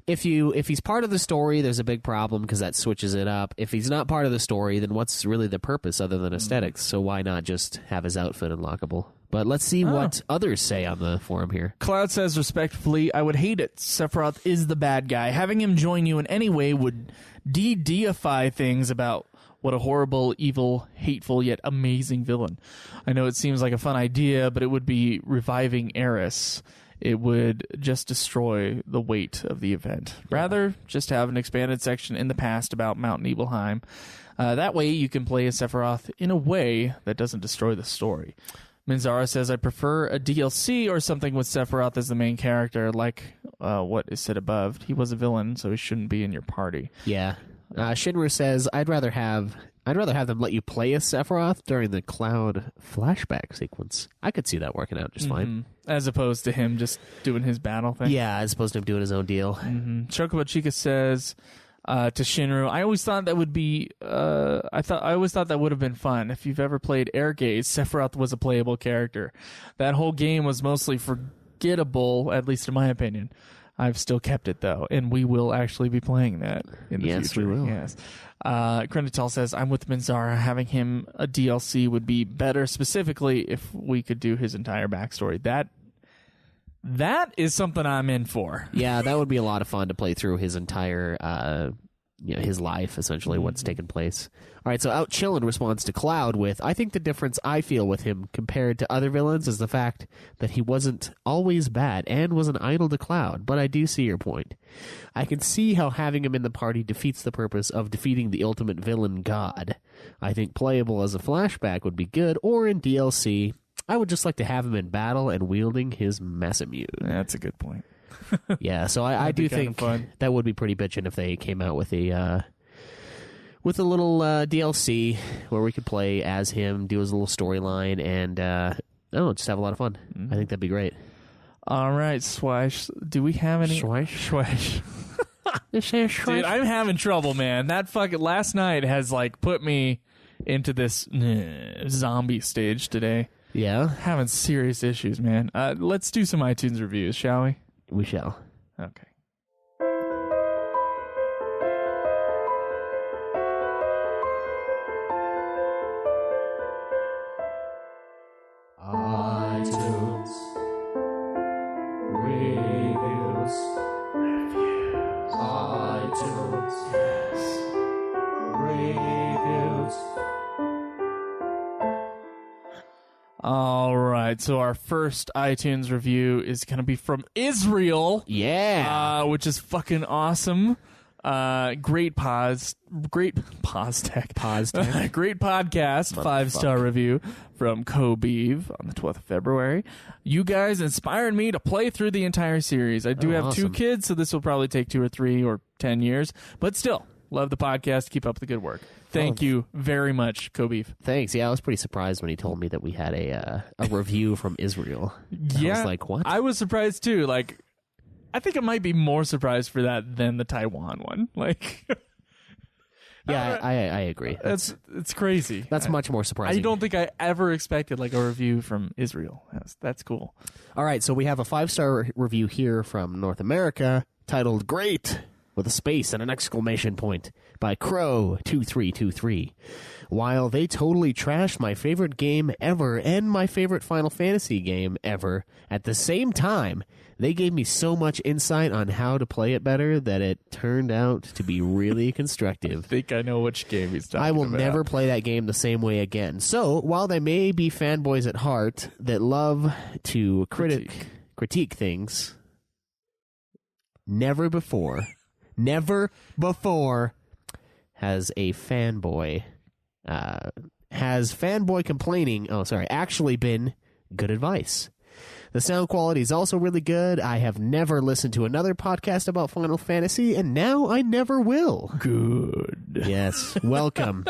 if he's part of the story, there's a big problem because that switches it up. If he's not part of the story, then what's really the purpose other than aesthetics? So why not just have his outfit unlockable? But let's see what others say on the forum here. Cloud says, respectfully, I would hate it. Sephiroth is the bad guy. Having him join you in any way would de-deify things about what a horrible, evil, hateful, yet amazing villain. I know it seems like a fun idea, but it would be reviving Eris. It would just destroy the weight of the event. Rather, just have an expanded section in the past about Mount Nibelheim. That way, you can play as Sephiroth in a way that doesn't destroy the story. Minzara says, I prefer a DLC or something with Sephiroth as the main character, like what is said above. He was a villain, so he shouldn't be in your party. Yeah. Shinru says, I'd rather have them let you play as Sephiroth during the Cloud flashback sequence. I could see that working out just fine. As opposed to him just doing his battle thing. Yeah, as opposed to him doing his own deal. Chocobo Chica says to Shinru, I always thought that would be I always thought that would have been fun. If you've ever played Airgaze, Sephiroth was a playable character. That whole game was mostly forgettable, at least in my opinion. I've still kept it, though, and we will actually be playing that in the future. Yes, we will. Yes. Krenital says, I'm with Minzara. Having him a DLC would be better, specifically if we could do his entire backstory. That is something I'm in for. Yeah, that would be a lot of fun to play through his entire, his life, essentially, what's taken place. All right, so Out Chillin' responds to Cloud with, I think the difference I feel with him compared to other villains is the fact that he wasn't always bad and was an idol to Cloud, but I do see your point. I can see how having him in the party defeats the purpose of defeating the ultimate villain god. I think playable as a flashback would be good, or in DLC. I would just like to have him in battle and wielding his Masamune. That's a good point. Yeah, so I do think that would be pretty bitchin' if they came out with a little DLC where we could play as him, do his little storyline, and just have a lot of fun. I think that'd be great. All right, Swash. Do we have any? Swash. Dude, I'm having trouble, man. That fucking last night has put me into this zombie stage today. Yeah? Having serious issues, man. Let's do some iTunes reviews, shall we? We shall. Okay. iTunes reviews. iTunes reviews. All right, so our first iTunes review is going to be from Israel. Yeah. Which is fucking awesome. Great podcast, 5-star review from Kobev on the 12th of February. You guys inspired me to play through the entire series. I do have awesome. 2 kids, so this will probably take 2 or 3 or 10 years, but still, love the podcast. Keep up the good work. Thank you very much, Kobev. Thanks. Yeah, I was pretty surprised when he told me that we had a review from Israel. I was like, what? I was surprised too. I think I might be more surprised for that than the Taiwan one. Yeah, I agree. It's crazy. That's much more surprising. I don't think I ever expected a review from Israel. That's cool. All right, so we have a 5-star review here from North America titled "Great" with a space and an exclamation point by Crow2323. While they totally trashed my favorite game ever and my favorite Final Fantasy game ever at the same time, they gave me so much insight on how to play it better that it turned out to be really constructive. I think I know which game he's talking about. I will never play that game the same way again. So, while they may be fanboys at heart that love to critique things, never before has fanboy complaining actually been good advice. The sound quality is also really good. I have never listened to another podcast about Final Fantasy, and now I never will. Good. Yes. Welcome.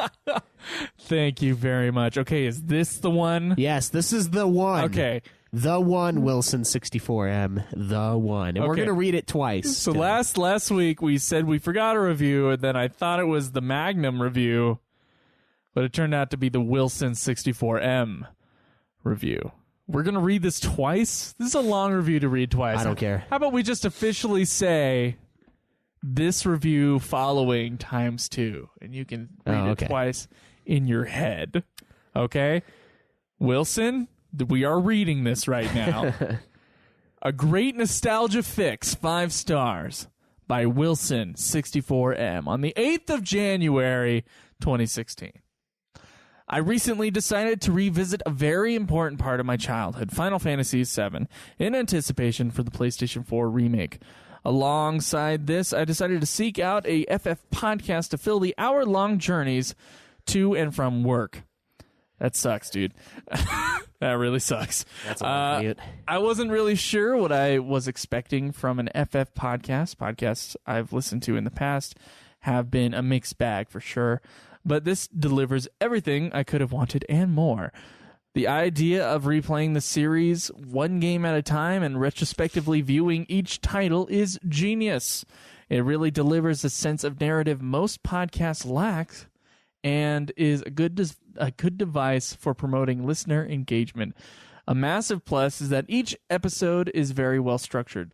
Thank you very much. Okay, is this the one? Yes, this is the one. Okay. The one, Wilson64M. The one. And we're going to read it twice. So last week we said we forgot a review, and then I thought it was the Magnum review, but it turned out to be the Wilson64M review. We're going to read this twice? This is a long review to read twice. I don't care. How about we just officially say this review following times 2, and you can read it twice in your head. Okay? Wilson, We are reading this right now. A great nostalgia fix, 5 stars, by Wilson64M on the 8th of January, 2016. I recently decided to revisit a very important part of my childhood, Final Fantasy VII, in anticipation for the PlayStation 4 remake. Alongside this, I decided to seek out a FF podcast to fill the hour-long journeys to and from work. That sucks, dude. That really sucks. That's appropriate. I wasn't really sure what I was expecting from an FF podcast. Podcasts I've listened to in the past have been a mixed bag for sure, but this delivers everything I could have wanted and more. The idea of replaying the series one game at a time and retrospectively viewing each title is genius. It really delivers a sense of narrative most podcasts lack and is a good device for promoting listener engagement. A massive plus is that each episode is very well structured.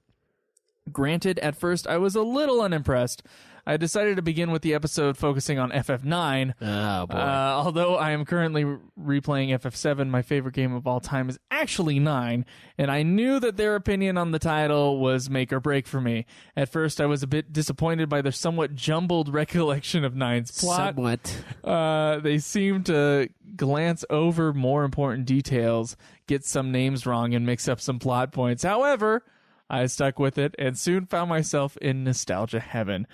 Granted, at first I was a little unimpressed. I decided to begin with the episode focusing on FF9. Oh, boy. Although I am currently replaying FF7, my favorite game of all time is actually 9, and I knew that their opinion on the title was make or break for me. At first, I was a bit disappointed by their somewhat jumbled recollection of 9's plot. Somewhat. They seem to glance over more important details, get some names wrong, and mix up some plot points. However, I stuck with it and soon found myself in nostalgia heaven.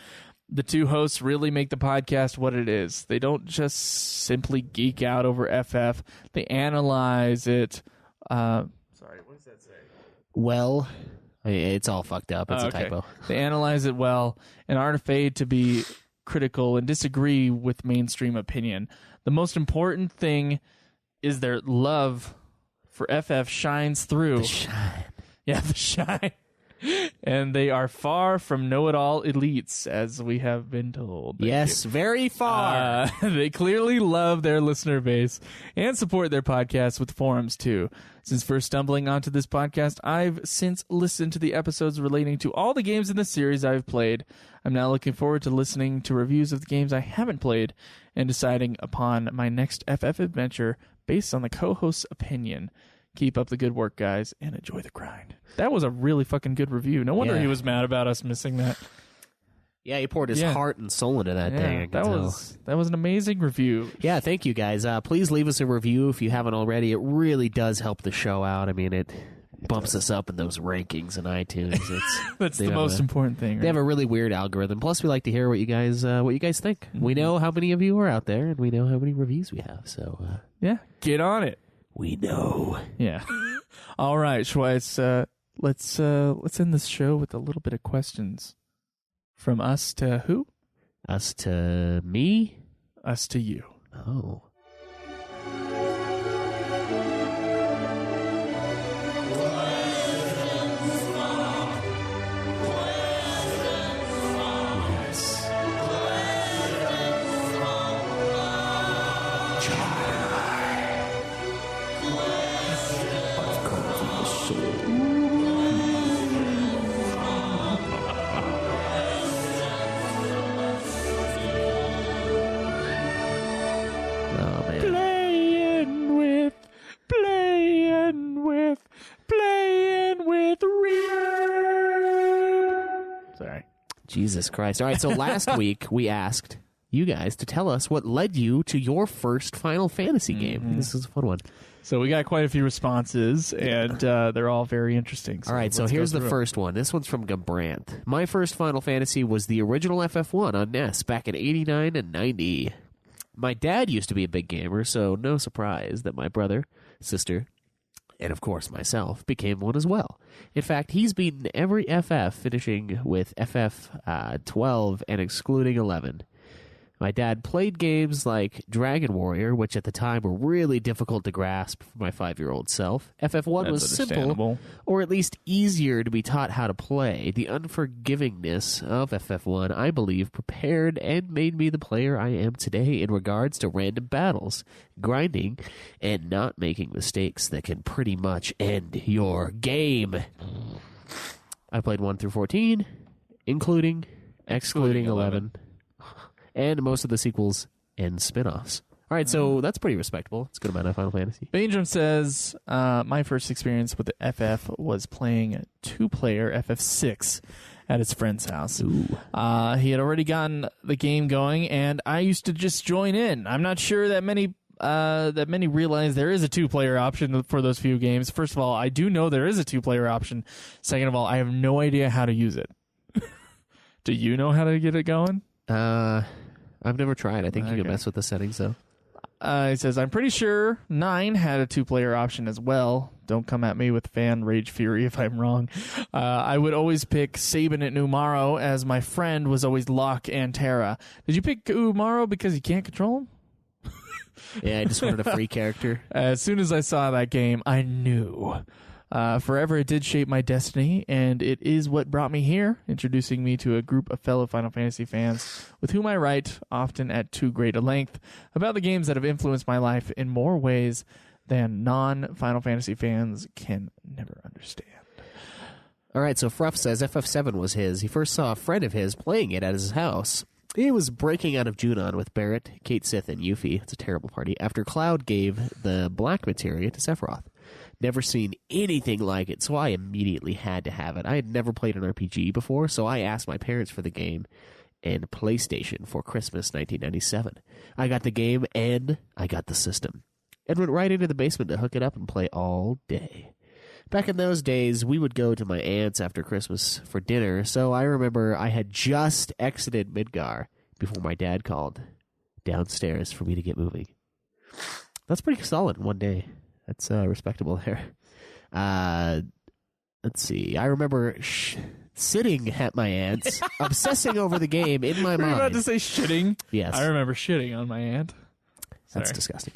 The two hosts really make the podcast what it is. They don't just simply geek out over FF. They analyze it. Sorry, what does that say? Well, it's all fucked up. It's a typo. They analyze it well and aren't afraid to be critical and disagree with mainstream opinion. The most important thing is their love for FF shines through. The shine. Yeah, the shine. And they are far from know-it-all elites, as we have been told. Yes, very far. They clearly love their listener base and support their podcast with forums, too. Since first stumbling onto this podcast, I've since listened to the episodes relating to all the games in the series I've played. I'm now looking forward to listening to reviews of the games I haven't played and deciding upon my next FF adventure based on the co-host's opinion. Keep up the good work, guys, and enjoy the grind. That was a really fucking good review. No wonder he was mad about us missing that. Yeah, he poured his heart and soul into that thing. I can tell. That was an amazing review. Yeah, thank you, guys. Please leave us a review if you haven't already. It really does help the show out. I mean, it bumps us up in those rankings in iTunes. That's the most important thing. Right? They have a really weird algorithm. Plus, we like to hear what you guys think. We know how many of you are out there, and we know how many reviews we have. So yeah, get on it. We know. Yeah. All right, Schweiss. Let's end this show with a little bit of questions. From us to who? Us to me? Us to you. Oh. Jesus Christ. All right, so last week we asked you guys to tell us what led you to your first Final Fantasy game. Mm-hmm. This is a fun one. So we got quite a few responses, and they're all very interesting. So all right, so here's the first one. This one's from Gabrant. My first Final Fantasy was the original FF1 on NES back in 89 and 90. My dad used to be a big gamer, so no surprise that my brother, sister, and of course myself, became one as well. In fact, he's beaten every FF, finishing with FF 12 and excluding 11. My dad played games like Dragon Warrior, which at the time were really difficult to grasp for my 5-year-old self. FF1 was simple, or at least easier to be taught how to play. The unforgivingness of FF1, I believe, prepared and made me the player I am today in regards to random battles, grinding, and not making mistakes that can pretty much end your game. I played 1 through 14, excluding 11. And most of the sequels and spin-offs. All right, so that's pretty respectable. It's a good amount of Final Fantasy. Benjamin says, my first experience with the FF was playing 2-player FF6 at his friend's house. He had already gotten the game going, and I used to just join in. I'm not sure that many realize there is a 2-player option for those few games. First of all, I do know there is a 2-player option. Second of all, I have no idea how to use it. Do you know how to get it going? I've never tried. I think you can mess with the settings, though. He says, I'm pretty sure 9 had a 2-player option as well. Don't come at me with fan rage fury if I'm wrong. I would always pick Sabin at Umaro, as my friend was always Locke and Terra. Did you pick Umaro because you can't control him? Yeah, I just wanted a free character. As soon as I saw that game, I knew. Forever, it did shape my destiny, and it is what brought me here, introducing me to a group of fellow Final Fantasy fans with whom I write, often at too great a length, about the games that have influenced my life in more ways than non-Final Fantasy fans can never understand. All right, so Fruff says FF7 was his. He first saw a friend of his playing it at his house. He was breaking out of Junon with Barrett, Kate Sith, and Yuffie. It's a terrible party. After Cloud gave the Black Materia to Sephiroth. Never seen anything like it, so I immediately had to have it. I had never played an RPG before, so I asked my parents for the game and PlayStation for Christmas 1997. I got the game, and I got the system. And went right into the basement to hook it up and play all day. Back in those days, we would go to my aunt's after Christmas for dinner, so I remember I had just exited Midgar before my dad called downstairs for me to get moving. That's pretty solid one day. That's respectable there. Let's see. I remember sitting at my aunt's, obsessing over the game in my mind. Were you about to say shitting? Yes. I remember shitting on my aunt. That's disgusting.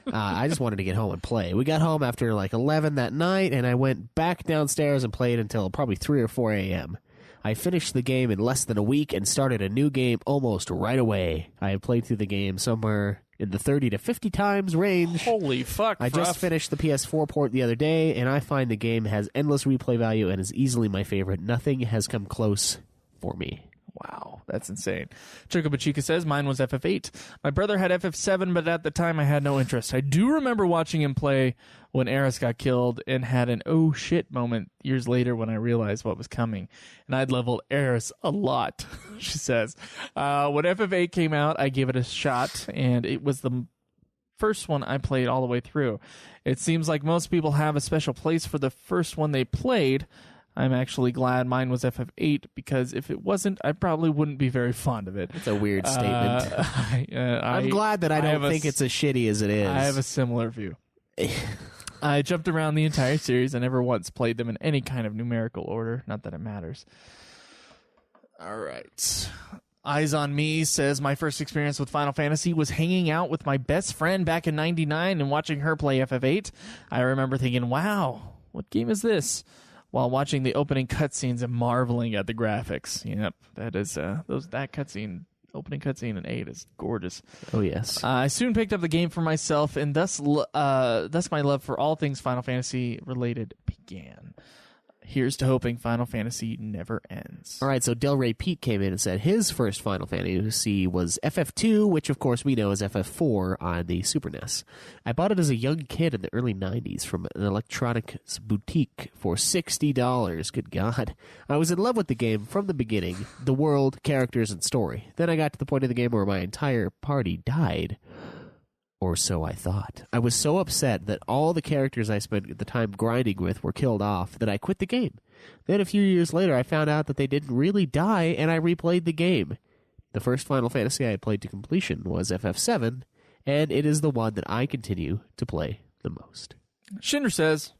I just wanted to get home and play. We got home after like 11 that night, and I went back downstairs and played until probably 3 or 4 a.m. I finished the game in less than a week and started a new game almost right away. I have played through the game somewhere in the 30 to 50 times range. Holy fuck, I just finished the PS4 port the other day, and I find the game has endless replay value and is easily my favorite. Nothing has come close for me. Wow, that's insane. Chocobachika says, mine was FF8. My brother had FF7, but at the time I had no interest. I do remember watching him play when Eris got killed and had an oh shit moment years later when I realized what was coming. And I'd leveled Eris a lot, she says. When FF8 came out, I gave it a shot, and it was the first one I played all the way through. It seems like most people have a special place for the first one they played. I'm actually glad mine was FF8, because if it wasn't, I probably wouldn't be very fond of it. It's a weird statement. I'm glad that I don't think it's as shitty as it is. I have a similar view. I jumped around the entire series. I never once played them in any kind of numerical order. Not that it matters. All right. Eyes on Me says, my first experience with Final Fantasy was hanging out with my best friend back in 99 and watching her play FF8. I remember thinking, wow, what game is this? While watching the opening cutscenes and marveling at the graphics. Yep, that is that opening cutscene in 8 is gorgeous. Oh yes. I soon picked up the game for myself, and thus my love for all things Final Fantasy related began. Here's to hoping Final Fantasy never ends. All right, so Del Rey Pete came in and said his first Final Fantasy was FF2, which of course we know as FF4 on the Super NES. I bought it as a young kid in the early 90s from an electronics boutique for $60. Good God. I was in love with the game from the beginning, the world, characters, and story. Then I got to the point of the game where my entire party died. Or so I thought. I was so upset that all the characters I spent the time grinding with were killed off that I quit the game. Then a few years later, I found out that they didn't really die, and I replayed the game. The first Final Fantasy I played to completion was FF7, and it is the one that I continue to play the most. Shinder says,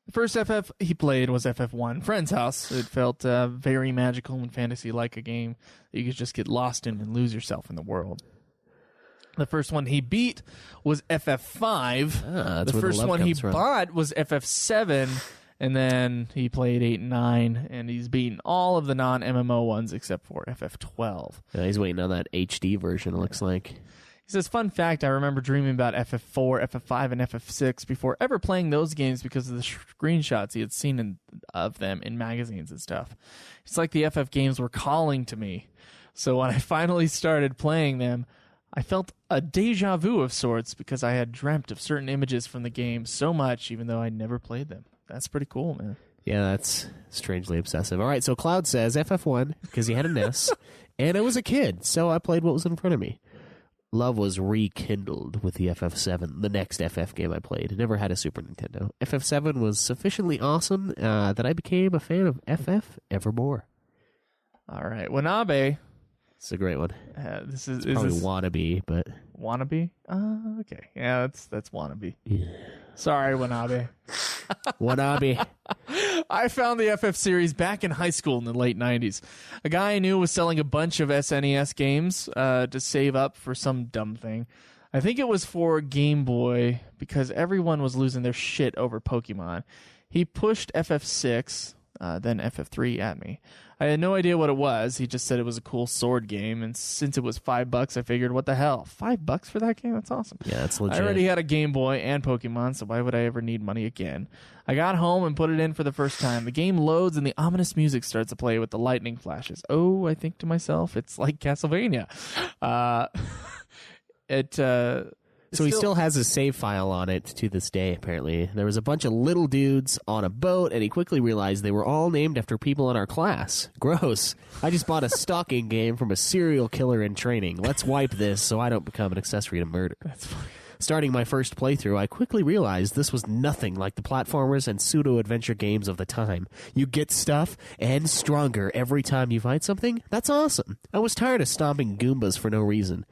the first FF he played was FF1, Friend's House. It felt very magical and fantasy-like, a game that you could just get lost in and lose yourself in the world. The first one he beat was FF5. The first one he bought was FF7, and then he played 8 and 9, and he's beaten all of the non-MMO ones except for FF12. Yeah, he's waiting on that HD version, it looks like. He says, fun fact, I remember dreaming about FF4, FF5, and FF6 before ever playing those games because of the screenshots he had seen of them in magazines and stuff. It's like the FF games were calling to me. So when I finally started playing them, I felt a deja vu of sorts because I had dreamt of certain images from the game so much, even though I never played them. That's pretty cool, man. Yeah, that's strangely obsessive. All right, so Cloud says FF1 because he had an S, and I was a kid, so I played what was in front of me. Love was rekindled with the FF7, the next FF game I played. Never had a Super Nintendo. FF7 was sufficiently awesome that I became a fan of FF evermore. All right, Wanabe. It's a great one. This is Probably this wannabe, but Wannabe? Okay, yeah, that's Wannabe. yeah. Sorry, Wanabe. Wannabe. I found the FF series back in high school in the late 90s. A guy I knew was selling a bunch of SNES games to save up for some dumb thing. I think it was for Game Boy because everyone was losing their shit over Pokemon. He pushed FF6, then FF3 at me. I had no idea what it was. He just said it was a cool sword game, and since it was $5, I figured, what the hell? $5 for that game? That's awesome. Yeah, that's legit. I already had a Game Boy and Pokemon, so why would I ever need money again? I got home and put it in for the first time. The game loads and the ominous music starts to play with the lightning flashes. Oh, I think to myself, it's like Castlevania. So he still has a save file on it to this day, apparently. There was a bunch of little dudes on a boat, and he quickly realized they were all named after people in our class. Gross. I just bought a stalking game from a serial killer in training. Let's wipe this so I don't become an accessory to murder. That's funny. Starting my first playthrough, I quickly realized this was nothing like the platformers and pseudo-adventure games of the time. You get stuff and stronger every time you fight something? That's awesome. I was tired of stomping Goombas for no reason.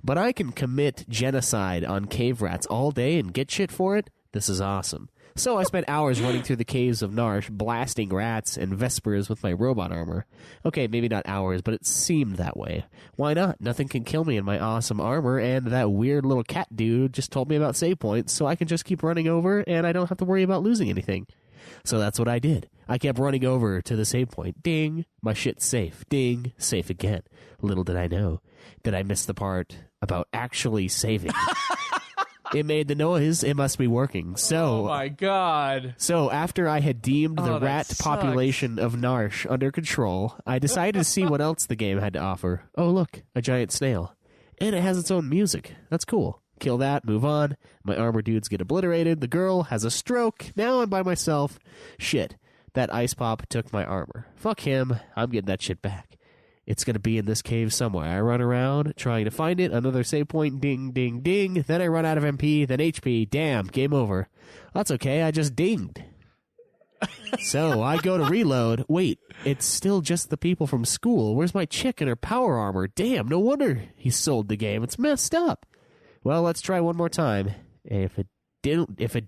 But I can commit genocide on cave rats all day and get shit for it? This is awesome. So I spent hours running through the caves of Narsh, blasting rats and Vespers with my robot armor. Okay, maybe not hours, but it seemed that way. Why not? Nothing can kill me in my awesome armor, and that weird little cat dude just told me about save points, so I can just keep running over, and I don't have to worry about losing anything. So that's what I did. I kept running over to the save point. Ding, my shit's safe. Ding, safe again. Little did I know that I missed the part about actually saving. It made the noise. It must be working. So, Oh my god. So after I had deemed the that rat sucks. population of Narsh under control, I decided to see what else the game had to offer. Oh, look, a giant snail. And it has its own music. That's cool. Kill that, move on. My armor dudes get obliterated. The girl has a stroke. Now I'm by myself. Shit. That ice pop took my armor. Fuck him. I'm getting that shit back. It's going to be in this cave somewhere. I run around trying to find it. Another save point. Ding, ding, ding. Then I run out of MP. Then HP. Damn. Game over. That's okay. I just dinged. So I go to reload. Wait, it's still just the people from school. Where's my chick and her power armor? Damn. No wonder he sold the game. It's messed up. Well, let's try one more time. If it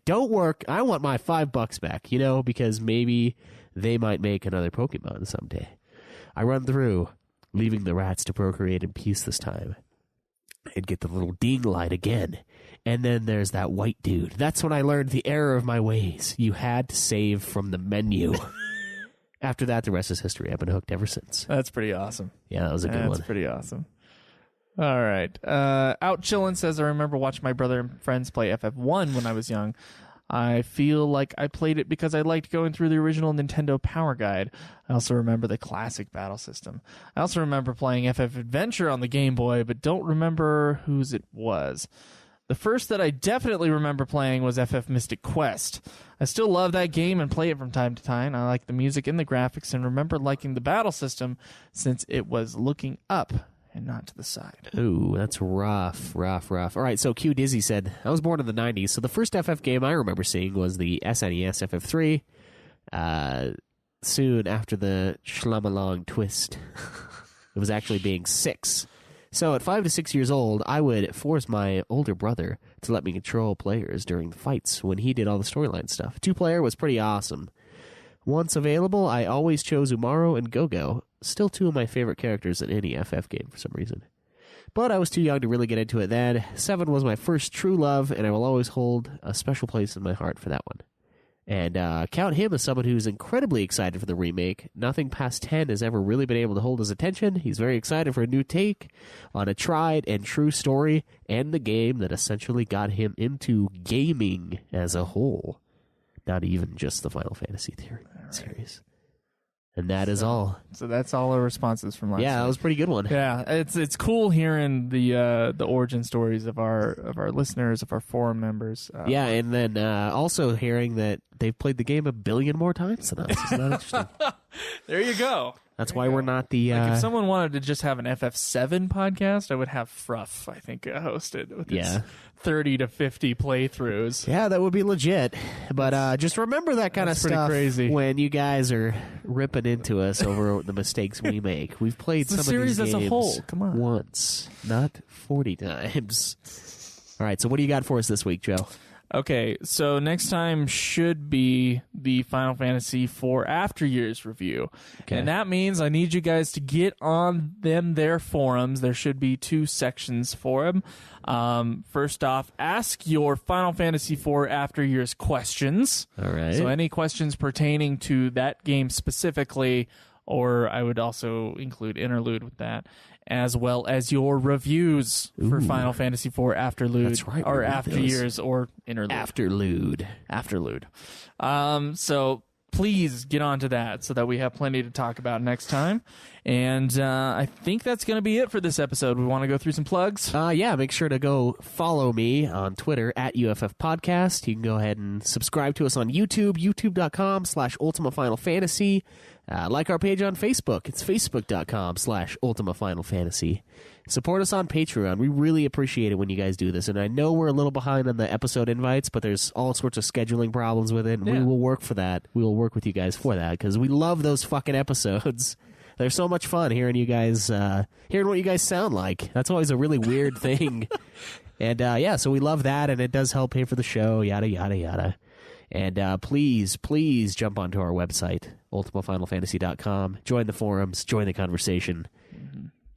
don't work, I want my $5 back, because maybe they might make another Pokemon someday. I run through, leaving the rats to procreate in peace this time, and get the little ding light again. And then there's that white dude. That's when I learned the error of my ways. You had to save from the menu. After that, the rest is history. I've been hooked ever since. That's pretty awesome. Yeah, that was a good one. That's pretty awesome. All right. Out Chillin' says, I remember watching my brother and friends play FF1 when I was young. I feel like I played it because I liked going through the original Nintendo Power Guide. I also remember the classic battle system. I also remember playing FF Adventure on the Game Boy, but don't remember whose it was. The first that I definitely remember playing was FF Mystic Quest. I still love that game and play it from time to time. I like the music and the graphics and remember liking the battle system since it was looking up and not to the side. Ooh, that's rough. All right, so Q Dizzy said, I was born in the 90s, so the first FF game I remember seeing was the SNES FF3, soon after the Schlamalong twist. It was actually being 6. So at 5 to 6 years old, I would force my older brother to let me control players during the fights when he did all the storyline stuff. 2-player was pretty awesome. Once available, I always chose Umaro and Go-Go. Still 2 of my favorite characters in any FF game for some reason. But I was too young to really get into it then. 7 was my first true love, and I will always hold a special place in my heart for that one. And count him as someone who's incredibly excited for the remake. Nothing past 10 has ever really been able to hold his attention. He's very excited for a new take on a tried and true story and the game that essentially got him into gaming as a whole. Not even just the Final Fantasy series. And that is all. So that's all our responses from last Yeah, week. that was a pretty good one. Yeah, it's cool hearing the origin stories of our listeners, of our forum members. Yeah, and then also hearing that they've played the game 1 billion more times than us. Isn't that interesting? There you go. That's why we're not the... If someone wanted to just have an FF7 podcast, I would have Fruff, I think, host it with its 30 to 50 playthroughs. Yeah, that would be legit. But just remember that kind of stuff crazy. when you guys are ripping into us over the mistakes we make. We've played the some series of these games as a whole. Come on. once, not 40 times. All right, so what do you got for us this week, Joe? Okay, so next time should be the Final Fantasy IV After Years review. Okay. And that means I need you guys to get on their forums. There should be 2 sections for them. First off, ask your Final Fantasy IV After Years questions. All right. So any questions pertaining to that game specifically, or I would also include Interlude with that, as well as your reviews for Final Fantasy IV Afterlude. That's right, or we read After those. Years or Interlude. Afterlude. So please get onto that so that we have plenty to talk about next time. And I think that's going to be it for this episode. We want to go through some plugs. Yeah, make sure to go follow me on Twitter at UFF Podcast. You can go ahead and subscribe to us on YouTube, youtube.com/Ultima Final Fantasy. Like our page on Facebook. It's facebook.com/Ultima Final Fantasy. Support us on Patreon. We really appreciate it when you guys do this. And I know we're a little behind on the episode invites, but there's all sorts of scheduling problems with it. And we will work for that. We will work with you guys for that because we love those fucking episodes. They're so much fun hearing you guys, hearing what you guys sound like. That's always a really weird thing. And so we love that, and it does help pay for the show, yada, yada, yada. And please jump onto our website, ultimafinalfantasy.com. Join the forums, join the conversation,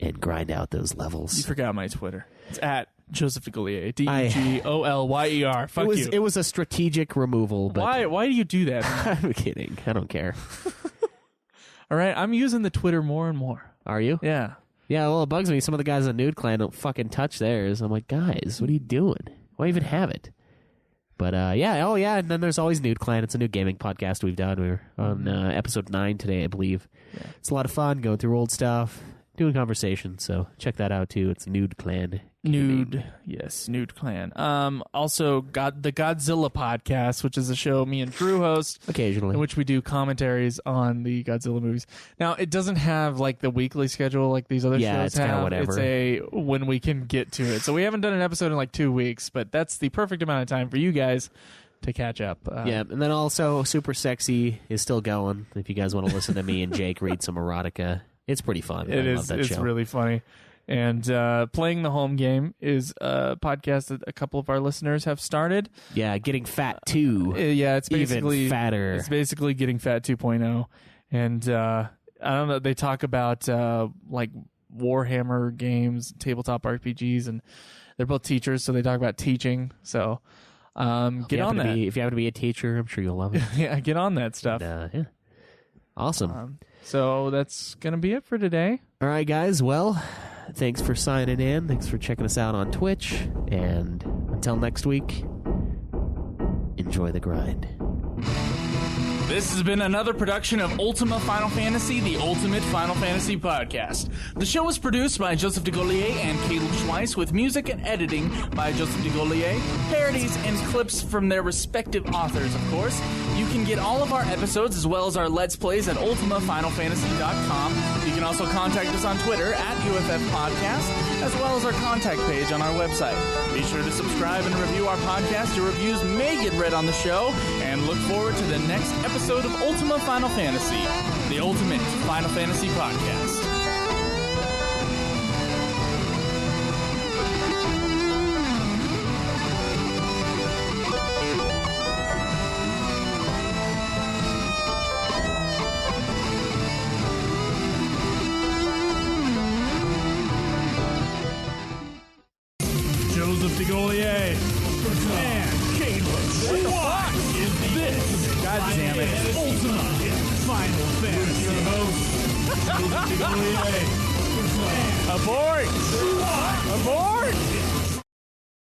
and grind out those levels. You forgot my Twitter. It's at Joseph DeGolyer. DeGolyer. Fuck you. It was a strategic removal. But Why do you do that? I'm kidding. I don't care. All right, I'm using the Twitter more and more. Are you? Yeah. Yeah, well, it bugs me. Some of the guys on Nude Clan don't fucking touch theirs. I'm like, guys, what are you doing? Why even have it? But, and then there's always Nude Clan. It's a new gaming podcast we've done. We're on episode 9 today, I believe. Yeah. It's a lot of fun going through old stuff, doing conversation, so check that out, too. It's Nude Clan. Nude Clan. Also, the Godzilla podcast, which is a show me and Drew host. Occasionally. In which we do commentaries on the Godzilla movies. Now, it doesn't have, like, the weekly schedule like these other shows it's kind of have. whatever. It's when we can get to it. So we haven't done an episode in, like, 2 weeks, but that's the perfect amount of time for you guys to catch up. And then also Super Sexy is still going. If you guys want to listen to me and Jake read some erotica, it's pretty fun. I love that show. It's really funny. And Playing the Home Game is a podcast that a couple of our listeners have started. Yeah, Getting Fat 2. Yeah, it's basically even fatter. It's basically Getting Fat 2.0. And I don't know, they talk about like Warhammer games, tabletop RPGs, and they're both teachers, so they talk about teaching. So get on that. If you happen to be a teacher, I'm sure you'll love it. Yeah, get on that stuff. Yeah. Awesome. So that's going to be it for today. All right, guys. Well, thanks for signing in. Thanks for checking us out on Twitch. And until next week, enjoy the grind. This has been another production of Ultima Final Fantasy, the Ultimate Final Fantasy Podcast. The show was produced by Joseph DeGolyer and Caleb Schweiss, with music and editing by Joseph DeGolyer, parodies and clips from their respective authors, of course. You can get all of our episodes as well as our Let's Plays at ultimafinalfantasy.com. You can also contact us on Twitter at UFF Podcast, as well as our contact page on our website. Be sure to subscribe and review our podcast. Your reviews may get read on the show, and look forward to the next episode of Ultima Final Fantasy, the Ultimate Final Fantasy Podcast. Joseph DeGolyer and Caleb. What is this? God damn it. Ultima Final Fantasy host. Abort! Abort!